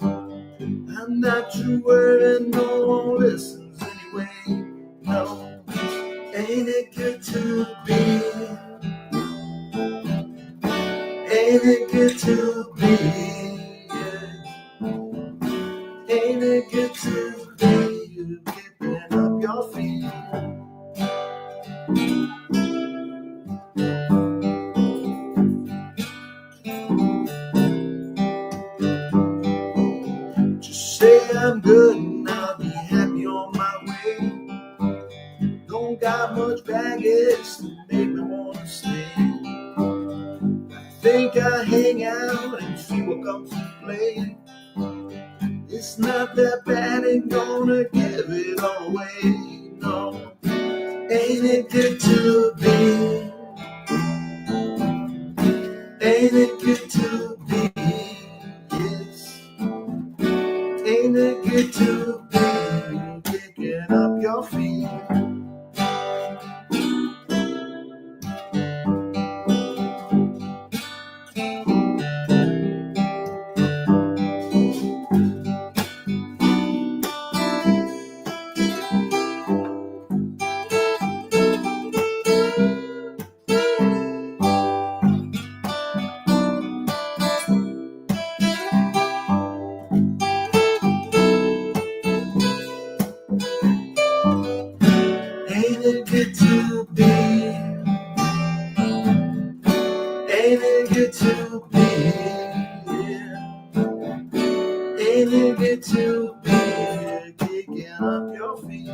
I'm not too worried, no one listens anyway. No, ain't it good to be? Ain't it good to be? Yeah. Ain't it good to be? You keeping up your feet. Just say I'm good and I'll be happy on my way. Don't got much baggage to make me wanna stay. I think I hang out and see what comes to play. It's not that bad, ain't gonna give it all away. No, ain't it good to be? Ain't it good to be? Yes. Ain't it good to be? Kicking up your feet. Ain't it good to be? Ain't it good to be? Yeah. Ain't it good to be? Kicking up your feet.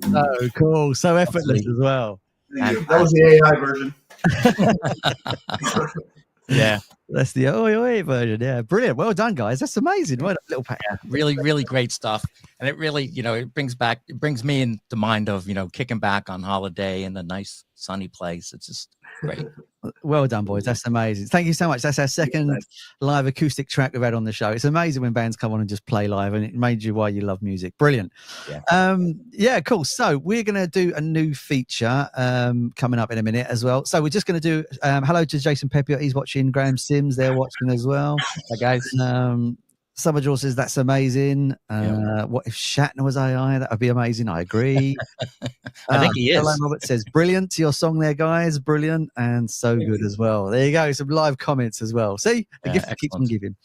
So cool, so effortless as well. That was the AI version. Yeah. That's the oi oi version. Yeah, brilliant. Well done, guys. That's amazing. What a little pack. Really, really great stuff. And it really, it brings me in the mind of, kicking back on holiday in a nice sunny place. It's just great. Well done, boys. That's amazing. Thank you so much. That's our second live acoustic track we've had on the show. It's amazing when bands come on and just play live, and it made you why you love music. Brilliant. Yeah, cool. So we're going to do a new feature coming up in a minute as well. So we're just going to do hello to Jason Peppiott. He's watching. Graham Sims, they're watching as well. Hi, guys. Summer Jaw says that's amazing. What if Shatner was AI? That would be amazing. I agree. I think he is. Alan Robert says, brilliant. Your song there, guys. Brilliant. And so good as well. There you go. Some live comments as well. See, a gift that keeps on giving.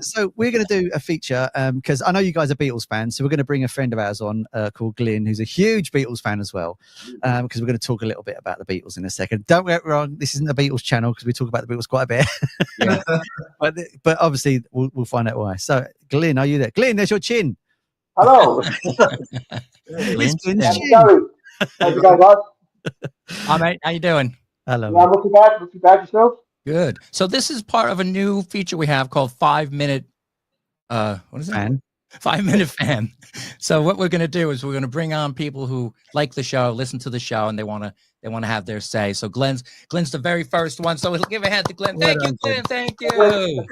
So we're going to do a feature because I know you guys are Beatles fans. So we're going to bring a friend of ours on called Glynn, who's a huge Beatles fan as well. Because we're going to talk a little bit about the Beatles in a second. Don't get me wrong. This isn't a Beatles channel because we talk about the Beatles quite a bit. Yeah. but obviously we'll find out why. So Glynn, are you there? Glynn, there's your chin. Hello. Glynn, How's it going? How's it going, guys? Hi, mate. How you doing? Hello. Yeah, not too bad. Not too bad yourself? Good. So this is part of a new feature we have called 5 Minute. What is it? Fan. 5 Minute Fan. So what we're going to do is we're going to bring on people who like the show, listen to the show, and they want to have their say. So Glenn's the very first one. So we'll give a hand to Glynn. Thank you, Glynn. Thank you.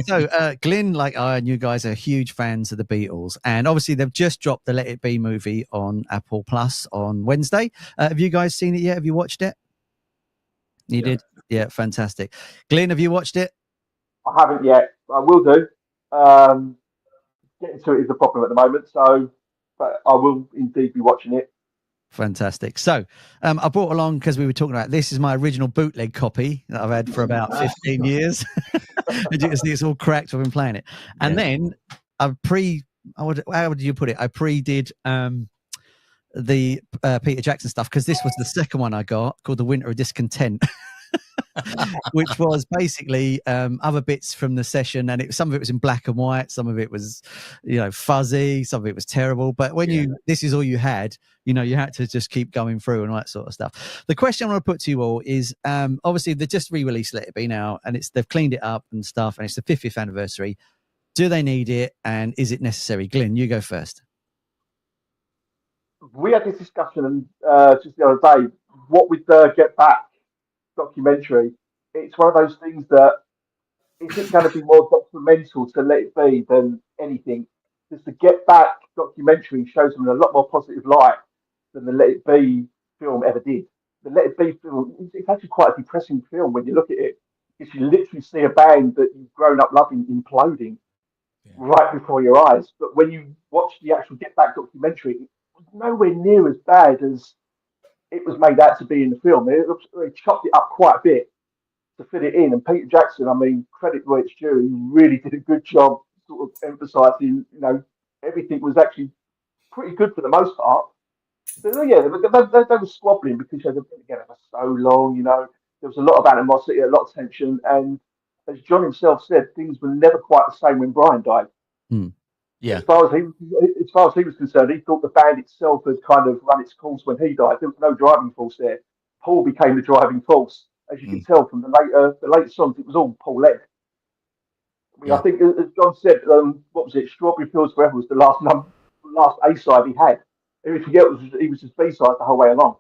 So Glynn, like I and you guys are huge fans of the Beatles, and obviously they've just dropped the Let It Be movie on Apple Plus on Wednesday. Have you guys seen it yet? Have you watched it? You did? Yeah, fantastic. Glynn, have you watched it? I haven't yet. I will do. Getting to it is the problem at the moment. So, but I will indeed be watching it. Fantastic. So I brought along, because we were talking about this is my original bootleg copy that I've had for about 15 years. As you can see, it's all cracked. I've been playing it. And then how would you put it? I pre-did the Peter Jackson stuff, because this was the second one I got, called The Winter of Discontent. Which was basically other bits from the session, and some of it was in black and white, some of it was fuzzy, some of it was terrible, but when this is all you had, you had to just keep going through and all that sort of stuff. The question I want to put to you all is obviously they just re-released Let It Be now, and they've cleaned it up and stuff, and it's the 50th anniversary. Do they need it, and is it necessary? Glynn, you go first. We had this discussion just the other day. What with Get Back documentary, it's one of those things that isn't going to be more detrimental to Let It Be than anything. Because the Get Back documentary shows them in a lot more positive light than the Let It Be film ever did. The Let It Be film, it's actually quite a depressing film when you look at it, because you literally see a band that you've grown up loving imploding right before your eyes. But when you watch the actual Get Back documentary, it was nowhere near as bad as it was made out to be in the film. They chopped it up quite a bit to fit it in. And Peter Jackson, I mean, credit where it's due, he really did a good job sort of emphasising, everything was actually pretty good for the most part. So, yeah, they were squabbling because they've been together for so long, there was a lot of animosity, a lot of tension. And as John himself said, things were never quite the same when Brian died. Yeah. As far as he was concerned, he thought the band itself had kind of run its course when he died. There was no driving force there. Paul became the driving force, as you can tell from the later songs. It was all Paul led. I mean, I think, as John said, what was it? Strawberry Fields Forever was the last A side he had. Everything else he was just B side the whole way along.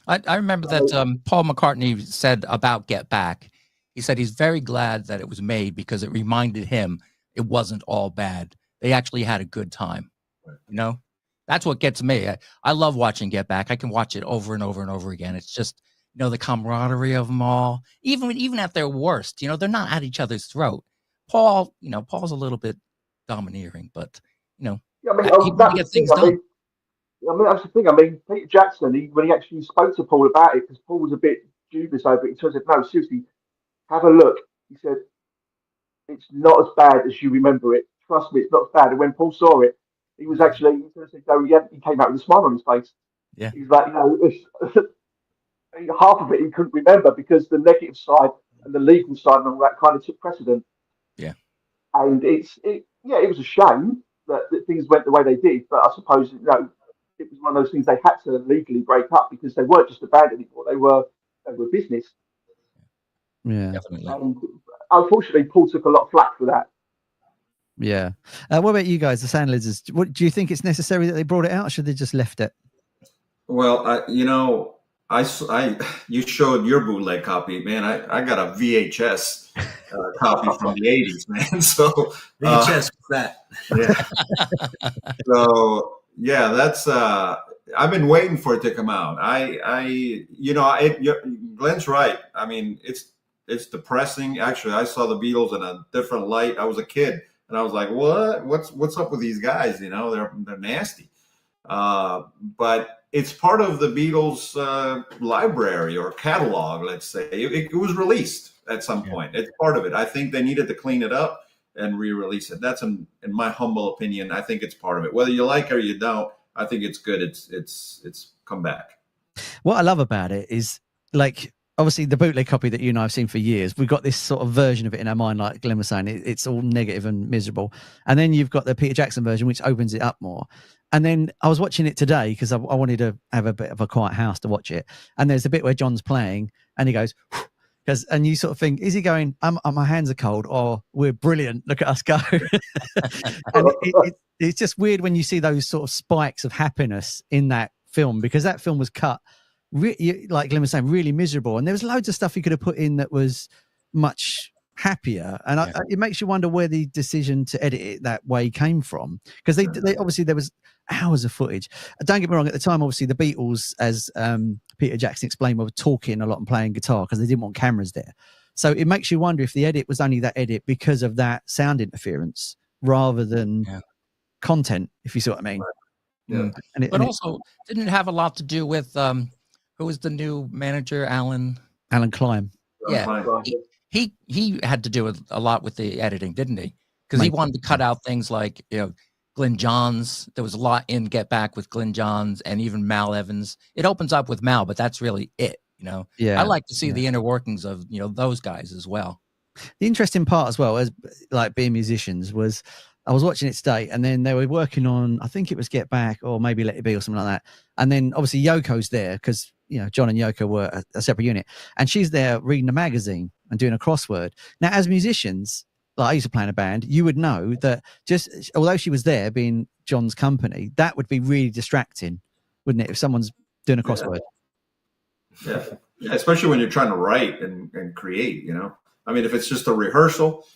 I remember that Paul McCartney said about Get Back. He said he's very glad that it was made because it reminded him it wasn't all bad. They actually had a good time. That's what gets me. I love watching Get Back. I can watch it over and over and over again. It's just, the camaraderie of them all, even at their worst, they're not at each other's throat. Paul's a little bit domineering, but, he gets things done. That's the thing. I mean, Peter Jackson, when he actually spoke to Paul about it, because Paul was a bit dubious over it, he said, no, seriously, have a look. He said, it's not as bad as you remember it. Trust me, it's not as bad. And when Paul saw it, he was actually, he came out with a smile on his face. Yeah. He's like, half of it he couldn't remember because the negative side and the legal side and all that kind of took precedent. Yeah. And it was a shame that things went the way they did. But I suppose, it was one of those things they had to legally break up because they weren't just a band anymore. They were business. Yeah. Definitely. And unfortunately, Paul took a lot of flack for that. Yeah. What about you guys, the Sandlizards? What do you think it's necessary that they brought it out, or should they just left it? Well, you showed your bootleg copy, man. I got a VHS copy from the 80s, man. So VHS that. Yeah. So yeah, that's I've been waiting for it to come out. Glenn's right. I mean, It's depressing. Actually, I saw the Beatles in a different light. I was a kid, and I was like, "What? What's up with these guys? You know, they're nasty." But it's part of the Beatles library or catalog. Let's say it was released at some point. It's part of it. I think they needed to clean it up and re-release it. That's in my humble opinion. I think it's part of it. Whether you like it or you don't, I think it's good. It's come back. What I love about it is, like, obviously the bootleg copy that you and I have seen for years, we've got this sort of version of it in our mind, like Glynn was saying, it's all negative and miserable. And then you've got the Peter Jackson version, which opens it up more. And then I was watching it today because I wanted to have a bit of a quiet house to watch it. And there's a bit where John's playing and he goes, and you sort of think, is he going, my hands are cold, or we're brilliant, look at us go. And it's just weird when you see those sort of spikes of happiness in that film, because that film was cut, like Glynn was saying, really miserable. And there was loads of stuff he could have put in that was much happier. And it makes you wonder where the decision to edit it that way came from. Because they obviously, there was hours of footage. Don't get me wrong, at the time, obviously, the Beatles, as Peter Jackson explained, were talking a lot and playing guitar because they didn't want cameras there. So it makes you wonder if the edit was only that edit because of that sound interference rather than content, if you see what I mean. Yeah. But also, didn't it have a lot to do with who was the new manager, Alan Klein? Yeah, he had to do a lot with the editing, didn't he? Because he wanted to cut out things like, you know, Glyn Johns. There was a lot in Get Back with Glyn Johns and even Mal Evans. It opens up with Mal, but that's really it, you know. Yeah, I like to see the inner workings of, you know, those guys as well. The interesting part as well, as like being musicians, was I was watching it today, and then they were working on, I think it was Get Back or maybe Let It Be or something like that. And then obviously Yoko's there because, you know, John and Yoko were a separate unit, and she's there reading a magazine and doing a crossword. Now, as musicians, like I used to play in a band, you would know that just although she was there being John's company, that would be really distracting, wouldn't it? If someone's doing a crossword. Yeah, especially when you're trying to write and create, you know. I mean, if it's just a rehearsal,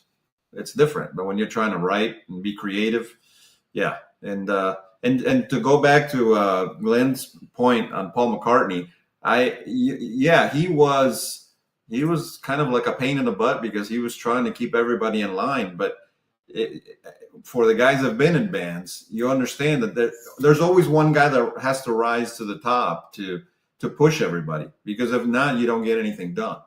it's different. But when you're trying to write and be creative, yeah. And to go back to Glenn's point on Paul McCartney, he was kind of like a pain in the butt because he was trying to keep everybody in line. But for the guys that have been in bands, you understand that there's always one guy that has to rise to the top to push everybody, because if not, you don't get anything done.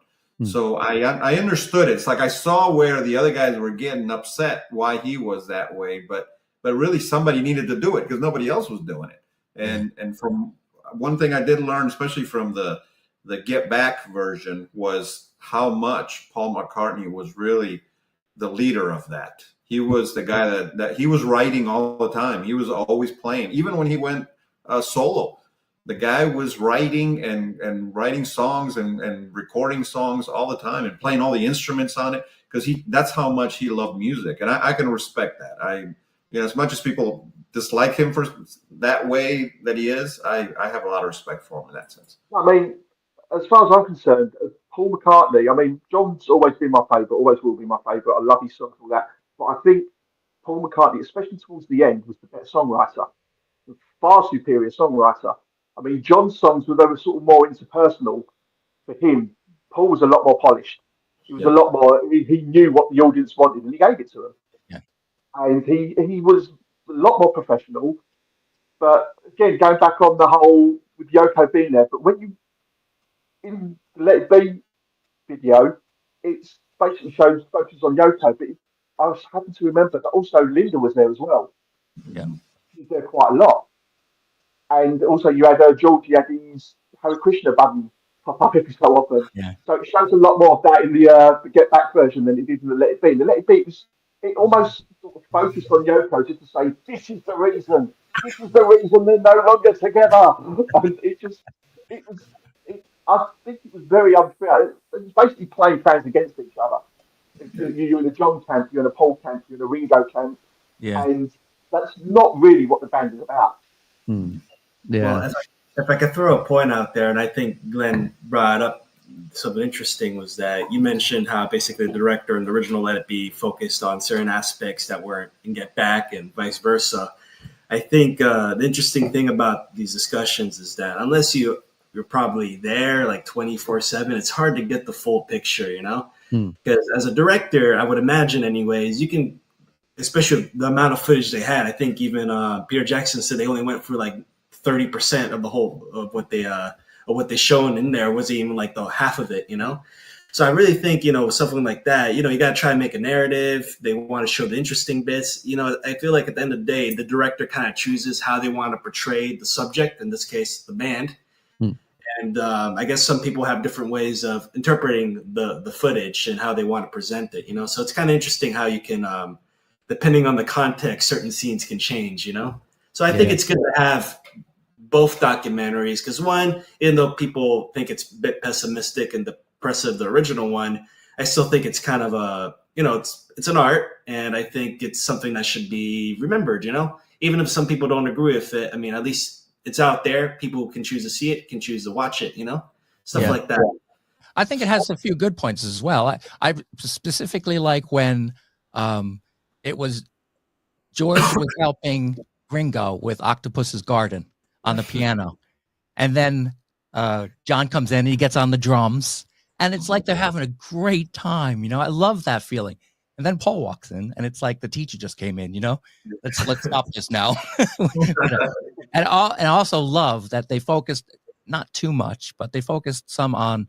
So I understood it. It's like I saw where the other guys were getting upset why he was that way, but really somebody needed to do it because nobody else was doing it. And from one thing I did learn, especially from the Get Back version, was how much Paul McCartney was really the leader of that. He was the guy that he was writing all the time. He was always playing, even when he went solo. The guy was writing and writing songs and recording songs all the time and playing all the instruments on it, because that's how much he loved music. And I can respect that. As much as people dislike him for that way that he is, I have a lot of respect for him in that sense. I mean, as far as I'm concerned, Paul McCartney, I mean, John's always been my favourite, always will be my favourite. I love his songs, all that. But I think Paul McCartney, especially towards the end, was the better songwriter, the far superior songwriter. I mean, John's songs were sort of more interpersonal for him. Paul was a lot more polished. He was a lot more, he knew what the audience wanted and he gave it to them. Yeah. And he was a lot more professional. But again, going back on the whole, with Yoko being there, but when you, in the Let It Be video, it's basically focuses on Yoko, but I happen to remember that also Linda was there as well. Yeah. She was there quite a lot. And also you had George, you had his Hare Krishna button pop up every so often. Yeah. So it shows a lot more of that in the Get Back version than it did in the Let It Be. The Let It Be, it almost sort of focused on Yoko just to say, this is the reason they're no longer together. And I think it was very unfair. It was basically playing fans against each other. You're in a John camp, you're in a Paul camp, you're in a Ringo camp. Yeah. And that's not really what the band is about. Yeah. Well, if I could throw a point out there, and I think Glenn brought up something interesting, was that you mentioned how basically the director in the original Let It Be focused on certain aspects that weren't in Get Back and vice versa. I think the interesting thing about these discussions is that unless you you're probably there like 24/7. It's hard to get the full picture, you know? Hmm. Because as a director, I would imagine anyways, you can, especially the amount of footage they had. I think even Peter Jackson said they only went through like 30% of the whole of what they shown in there. Wasn't even like the half of it, you know? So I really think, you know, with something like that, you know, you got to try and make a narrative. They want to show the interesting bits. You know, I feel like at the end of the day, the director kind of chooses how they want to portray the subject, in this case, the band. Hmm. And I guess some people have different ways of interpreting the footage and how they want to present it, you know? So it's kind of interesting how you can, depending on the context, certain scenes can change, you know? So I think it's good to have both documentaries because one, even though people think it's a bit pessimistic and depressive, the original one, I still think it's kind of a, you know, it's an art, and I think it's something that should be remembered, you know? Even if some people don't agree with it, I mean, at least it's out there. People can choose to see it, can choose to watch it, you know? Stuff like that. I think it has a few good points as well. I specifically like when it was George was helping Ringo with Octopus's Garden on the piano. And then John comes in and he gets on the drums. And it's like they're having a great time, you know? I love that feeling. And then Paul walks in and it's like the teacher just came in, you know? Let's stop this now. You know? And I also love that they focused, not too much, but they focused some on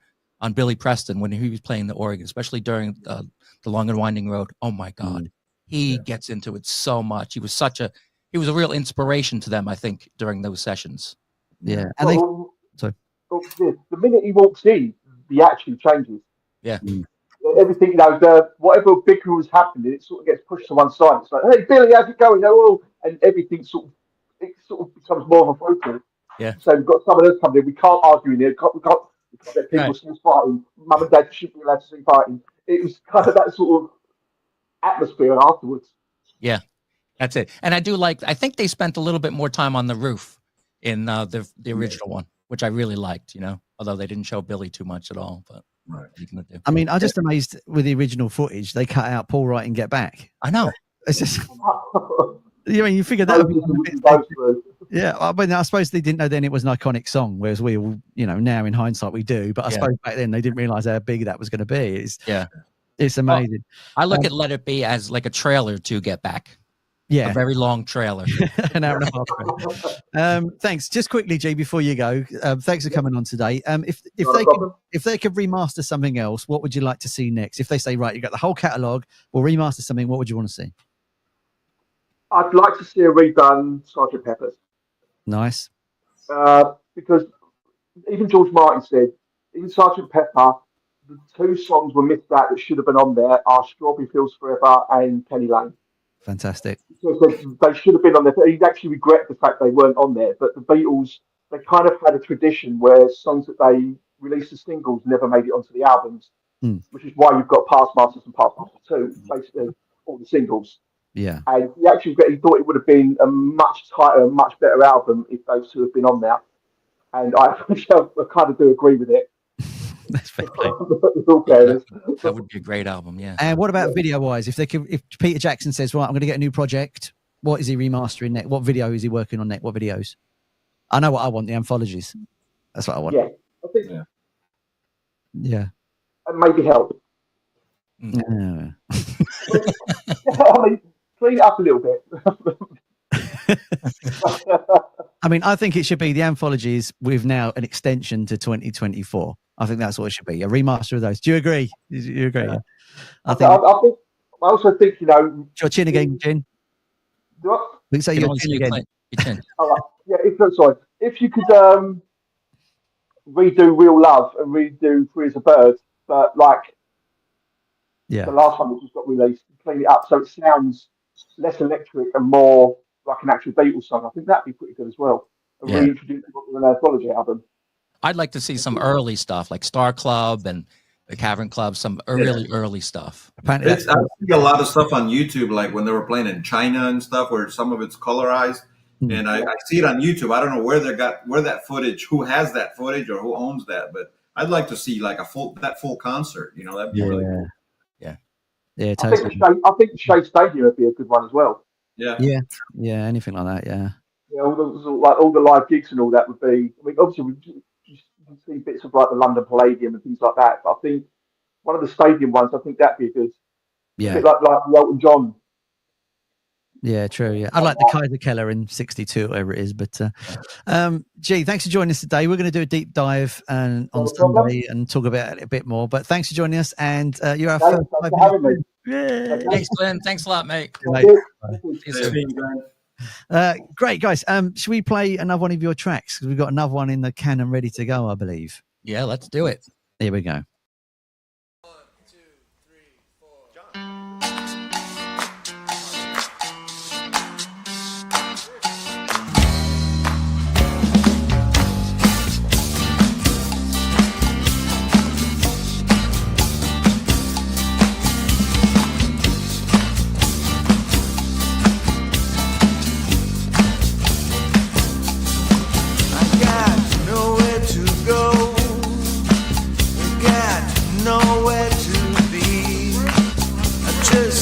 Billy Preston when he was playing the organ, especially during the Long and Winding Road. Oh my God. He gets into it so much. He was a real inspiration to them, I think, during those sessions. Yeah. And the minute he walks in, the action changes. Yeah. Everything, you know, whatever bicker was happening, it sort of gets pushed to one side. It's like, hey, Billy, how's it going? Oh, and everything sort of becomes more of a focus. Yeah. So we've got someone else coming in. We can't argue in here. We can't let people see fighting. Mum and Dad shouldn't be allowed to see fighting. It was kind of that sort of atmosphere afterwards. Yeah, that's it. And I think they spent a little bit more time on the roof in the original one, which I really liked, you know, although they didn't show Billy too much at all. But what are you gonna do? I mean, I'm just amazed with the original footage. They cut out Paul writing "Get Back." I know. It's just, you figure that would be. Yeah, I mean, I suppose they didn't know then it was an iconic song, whereas we all, you know, now in hindsight we do. But I suppose back then they didn't realize how big that was going to be. It's amazing. I look at Let It Be as like a trailer to Get Back. Yeah, a very long trailer. An hour and a half. Thanks. Just quickly, G, before you go, thanks for coming on today. If they could remaster something else, what would you like to see next? If they say, right, you got the whole catalogue, we'll remaster something, what would you want to see? I'd like to see a redone Sgt. Pepper's. Nice. Because even George Martin said, in Sgt. Pepper, the two songs were missed out that should have been on there are Strawberry Fields Forever and Penny Lane. Fantastic. So they should have been on there. He'd actually regret the fact they weren't on there. But the Beatles, they kind of had a tradition where songs that they released as singles never made it onto the albums, which is why you've got Past Masters and Past Masters 2, basically all the singles. Yeah. And he thought it would have been a much tighter, much better album if those two had been on there. And I kind of do agree with it. That's fair play. That would be a great album, yeah. And what about video-wise? If Peter Jackson says, right, I'm going to get a new project, what is he remastering next? What video is he working on next? What videos? I know what I want, the anthologies. That's what I want. Yeah, I think. Yeah. And maybe help. Yeah. I mean, clean it up a little bit. I mean, I think it should be the anthologies with now an extension to 2024. I think that's what it should be. A remaster of those. Do you agree? Do you agree? Yeah. I also think, you know, your chin again, Jin. What? We say your chin again. All right. Yeah, if you could redo Real Love and redo Free as a Bird, but like the last one that just got released, clean it up so it sounds less electric and more like an actual Beatles song. I think that'd be pretty good as well. And reintroduce it to an anthology album. I'd like to see some early stuff like Star Club and the Cavern Club, some early stuff. I see a lot of stuff on YouTube, like when they were playing in China and stuff, where some of it's colorized. And I see it on YouTube. I don't know where that footage, who has that footage or who owns that, but I'd like to see like that full concert. You know, that'd be really cool. Yeah, totally. I think the Shea Stadium would be a good one as well. Yeah, anything like that. Yeah. Yeah, all the live gigs and all that would be. I mean, obviously can see bits of like the London Palladium and things like that. But I think one of the stadium ones, I think that'd be good. Yeah. A bit like the Elton John. Yeah, true. Yeah, I like the Kaiser Keller in '62, whatever it is. But G, thanks for joining us today. We're going to do a deep dive on Sunday and talk about it a bit more. But thanks for joining us, and you're our first. Thanks for having me. Yeah. Thanks, Glynn. Thanks a lot, mate. Great, guys. Should we play another one of your tracks? Because we've got another one in the can and ready to go, I believe. Yeah, let's do it. Here we go.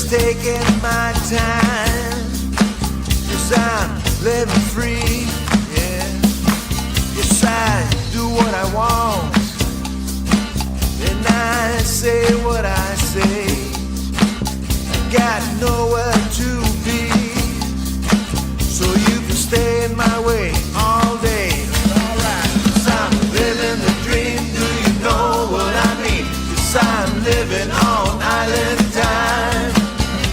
Taking my time, 'cause I'm living free, yeah. Yes, I do what I want, and I say what I say. I got nowhere to be, so you can stay in my way all day. Alright, 'cause I'm living the dream, do you know what I mean? 'Cause I'm living on island time.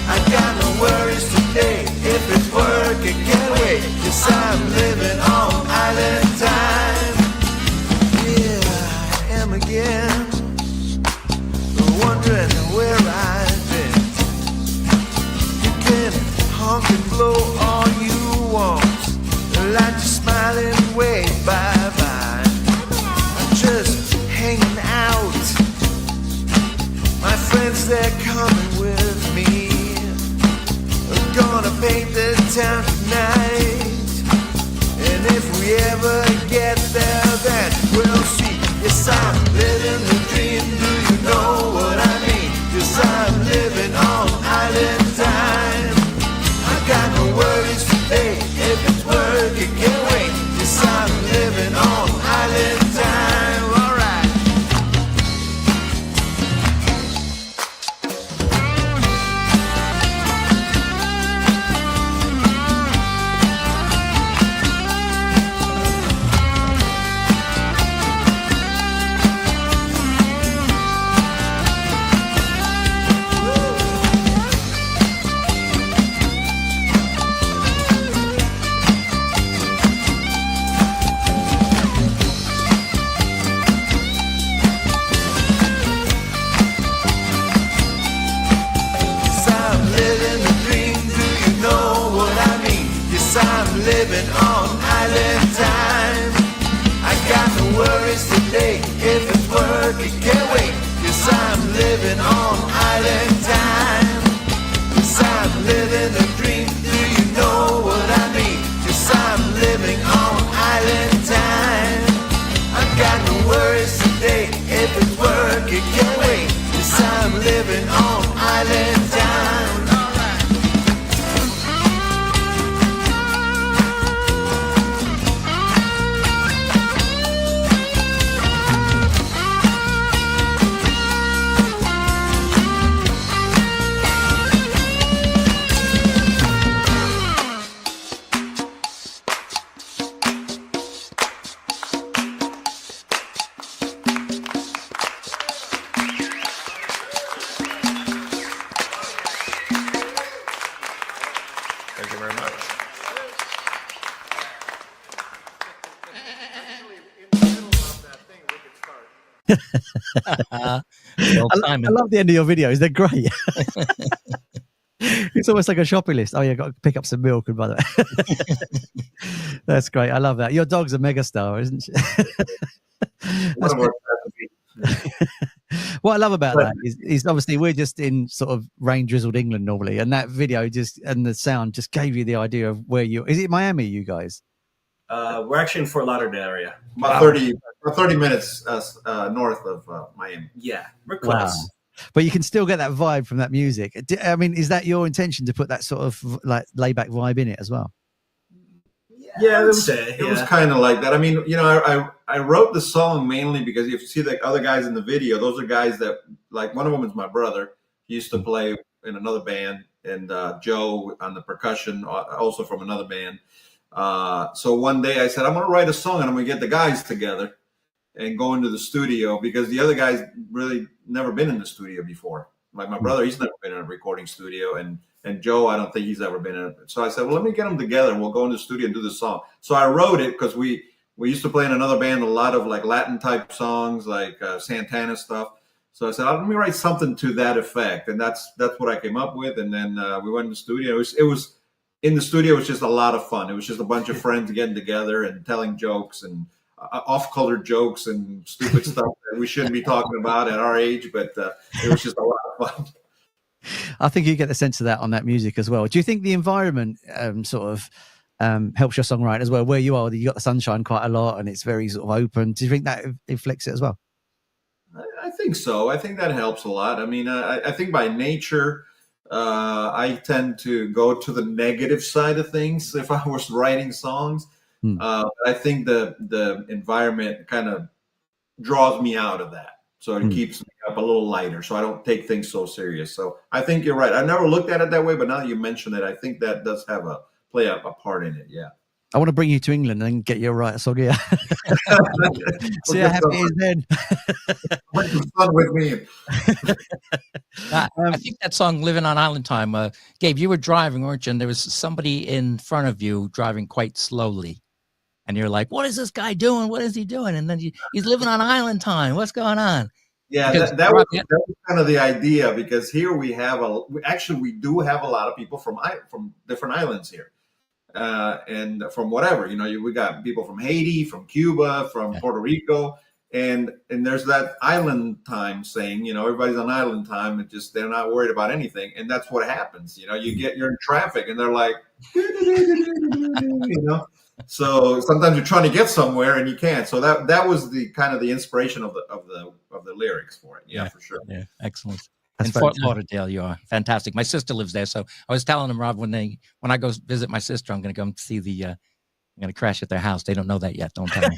I got no worries today, if it's work it can't wait. Yes, I'm living on island time. Here I am again, wondering where I've been. You can honk and blow all you want, like to smile and wave bye-bye. I'm just hanging out, my friends they're coming with me. We're gonna paint the town tonight, and if we ever get there, then we'll see. Yes, I'm living the dream, do you know what I mean? 'Cause I'm living on island time. I got no worries today, if it's work it can't wait. Yes, I'm living on island time. Alright. Living on island time. I got no worries today, if it's work it can't wait. 'Cause I'm living on island time. 'Cause I'm living the dream, do you know what I mean? 'Cause I'm living on island time. I got no worries today, if it's work it can't wait. 'Cause I'm living on island time. I love the end of your videos. They're great. It's almost like a shopping list. Oh, yeah, got to pick up some milk. And by the way, that's great. I love that. Your dog's a megastar, isn't she? What I love about that is obviously we're just in sort of rain drizzled England normally, and that video just and the sound just gave you the idea of where you. Is it Miami, you guys? We're actually in Fort Lauderdale area. About 30 minutes north of Miami. Yeah, we're close. Wow. But you can still get that vibe from that music. I mean, is that your intention to put that sort of like layback vibe in it as well? Yeah, Yeah, it was kind of like that. I mean, you know, I wrote the song mainly because if you see the other guys in the video, those are guys that, like, one of them is my brother. He used to play in another band, and Joe on the percussion, also from another band. So one day I said, I'm going to write a song and I'm going to get the guys together and go into the studio, because the other guys really never been in the studio before. Like my brother, he's never been in a recording studio, and Joe, I don't think he's ever been in it. So I said, well, let me get them together and we'll go in the studio and do the song. So I wrote it because we used to play in another band a lot of like Latin type songs, like Santana stuff. So I said, let me write something to that effect, and that's what I came up with. And then we went in the studio. It was in the studio. It was just a lot of fun. It was just a bunch of friends getting together and telling jokes and off-color jokes and stupid stuff that we shouldn't be talking about at our age, but it was just a lot of fun. I think you get the sense of that on that music as well. Do you think the environment sort of helps your songwriting as well? Where you are, you got the sunshine quite a lot and it's very sort of open. Do you think that inflicts it as well? I think so. I think that helps a lot. I mean, I think by nature, I tend to go to the negative side of things if I was writing songs. I think the environment kind of draws me out of that. So it keeps me up a little lighter, so I don't take things so serious. So I think you're right. I never looked at it that way, but now that you mention it, I think that does have play a part in it. Yeah. I want to bring you to England and get you a writer song here. See how happy he is then. Bring some fun with me. I think that song "Living on Island Time." Gabe, you were driving, weren't you? And there was somebody in front of you driving quite slowly. And you're like, what is this guy doing? What is he doing? And then he's living on island time. What's going on? Yeah, that was kind of the idea, because here we have we do have a lot of people from different islands here. And from whatever, you know, we got people from Haiti, from Cuba, from Puerto Rico. And there's that island time saying, you know, everybody's on island time, and just they're not worried about anything. And that's what happens. You know, you're in traffic and they're like, you know. So sometimes you're trying to get somewhere and you can't. So that was the kind of the inspiration of the lyrics for it. Yeah, for sure. Yeah, excellent. In Fort Lauderdale, you are fantastic. My sister lives there, so I was telling them, Rob, when I go visit my sister, I'm going to go see I'm going to crash at their house. They don't know that yet. Don't tell them.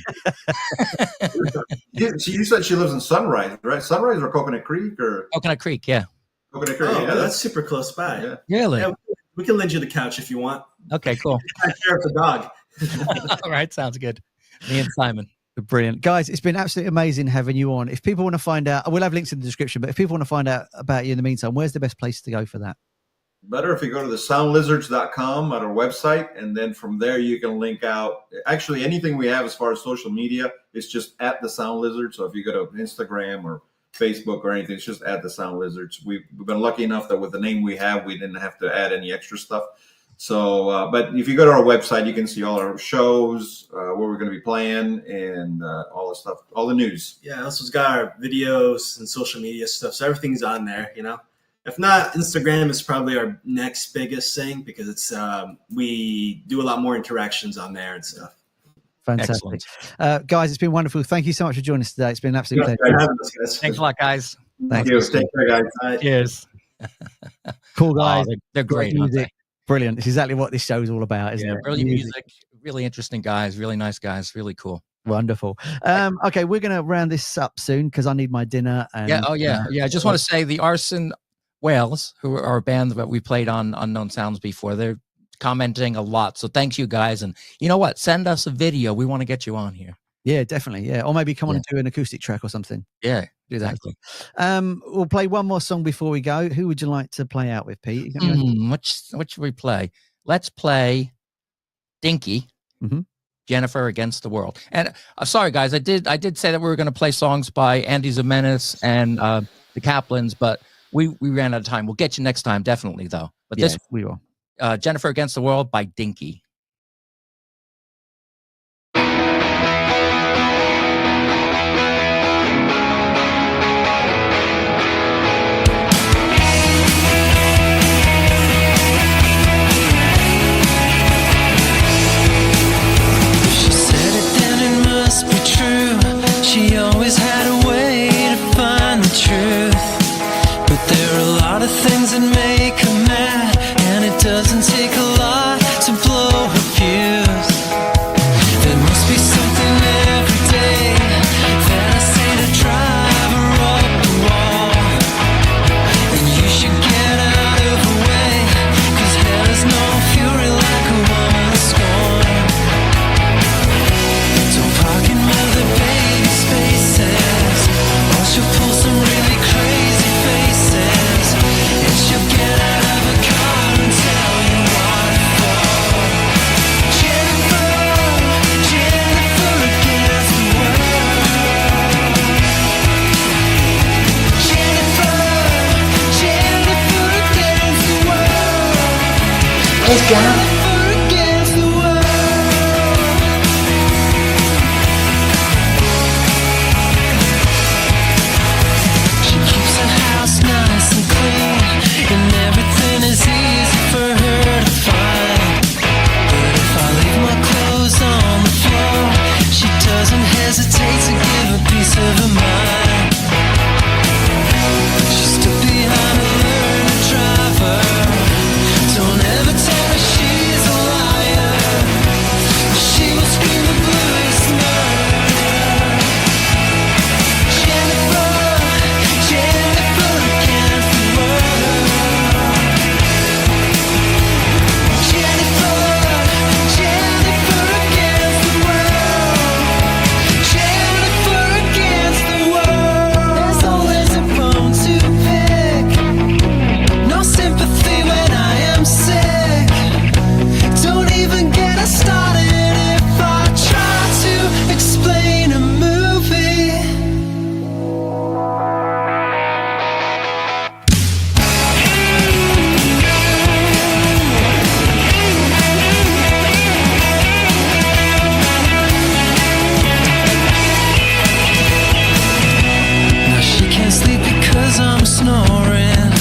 You said she lives in Sunrise, right? Sunrise or Coconut Creek or Coconut Creek? Yeah. Coconut Creek. Oh, yeah, that's super close by. Yeah. Really? Yeah, we can lend you the couch if you want. Okay, cool. I care for the dog. All right, sounds good. Me and Simon. Brilliant. Guys, it's been absolutely amazing having you on. If people want to find out, we'll have links in the description, but if people want to find out about you in the meantime, where's the best place to go for that? Better if you go to thesoundlizards.com at our website, and then from there you can link out. Actually, anything we have as far as social media is just at the Sound Lizard. So if you go to Instagram or Facebook or anything, it's just at the Sound Lizards. We've been lucky enough that with the name we have, we didn't have to add any extra stuff. So, but if you go to our website, you can see all our shows, where we're going to be playing, and all the stuff, all the news. Yeah, also got our videos and social media stuff. So everything's on there, you know. If not, Instagram is probably our next biggest thing, because it's we do a lot more interactions on there and stuff. Fantastic. Guys, it's been wonderful. Thank you so much for joining us today. It's been an absolute pleasure. Thanks a lot, guys. Thank you. Take care, guys. Bye. Cheers. Cool guys. Oh, they're great. Music. Brilliant. It's exactly what this show is all about, isn't it? Brilliant music, really interesting guys, really nice guys, really cool. Wonderful. Okay, we're going to round this up soon because I need my dinner. And, I just want to say the Arson Wales, who are a band that we played on Unknown Sounds before, they're commenting a lot. So thanks, you guys. And you know what? Send us a video. We want to get you on here. Yeah, definitely. Yeah. Or maybe come on and do an acoustic track or something. Yeah. Do that. Exactly. We'll play one more song before we go. Who would you like to play out with, Pete? What should we play? Let's play DINKY, Jennifer Against the World. And sorry, guys, I did say that we were going to play songs by Andy Zamenes and the Kaplans, but we ran out of time. We'll get you next time, definitely, though. But this we will. Jennifer Against the World by DINKY. She always had a way to find the truth, but there are a lot of things that make her mad, and it doesn't take a lot to blow Hesitate to give a piece of her mind. She stood behind a learner driver. Don't ever tell her she's a liar. She will scream the bluest murder. Jennifer, Jennifer against the world. Jennifer, Jennifer against the world. Jennifer against the world. There's always a bone to pick. No sympathy when I am sick. Don't even get us started if I try to explain a movie. Now she can't sleep because I'm snoring,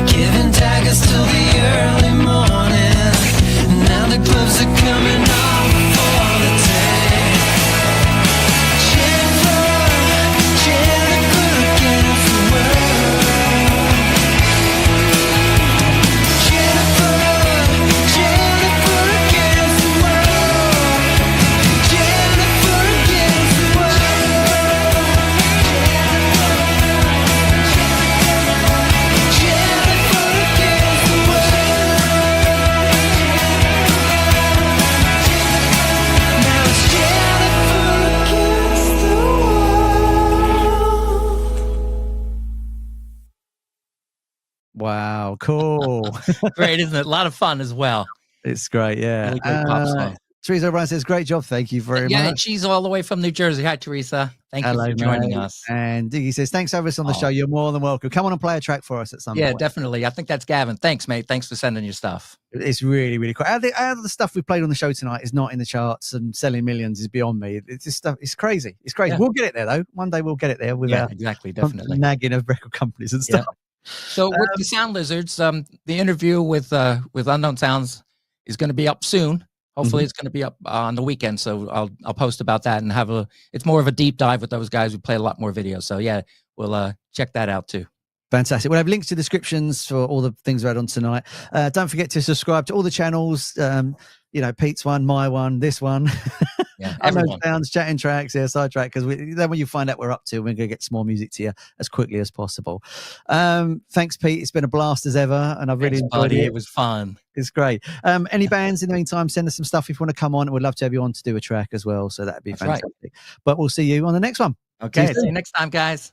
giving daggers till the early morning. Now the gloves are coming off for the day. Jennifer, Jennifer against the world. Jennifer, Jennifer against the world. Jennifer against the world. Jennifer against the world. Now it's Jennifer against the world. Wow, cool. Great, isn't it? A lot of fun as well. It's great, yeah. Really great pop song. Teresa O'Brien says, great job. Thank you very Yeah, much. and she's all the way from New Jersey. Hi, Teresa. Thank Hello, you for joining mate. us. And Diggy says, thanks for having us on the Oh. show. You're more than welcome. Come on and play a track for us at some Yeah, point. definitely. I think that's Gavin. Thanks, mate. Thanks for sending your stuff. It's really, really cool. How the stuff we played on the show tonight is not in the charts and selling millions is beyond me. It's just stuff. It's crazy. It's crazy. Yeah. We'll get it there though. One day we'll get it there Yeah, without exactly. Definitely. nagging of record companies and stuff. So with the Sound Lizards, the interview with Unknown Sounds is going to be up soon. Hopefully, it's going to be up on the weekend. So I'll post about that and it's more of a deep dive with those guys. We play a lot more videos. So yeah, we'll check that out too. Fantastic. We'll have links to descriptions for all the things we had on tonight. Don't forget to subscribe to all the channels. Pete's one, my one, this one. Yeah, Unknown everyone. Sounds, Chatting Tracks, Sidetracked, because then when you find out we're up to, we're going to get some more music to you as quickly as possible. Thanks, Pete. It's been a blast as ever, and I've really Thanks, enjoyed buddy. it. It was fun. It's great. Any bands in the meantime, send us some stuff if you want to come on. We'd love to have you on to do a track as well. So that'd be That's right. fantastic. But we'll see you on the next one. Okay. See you See you next time, guys.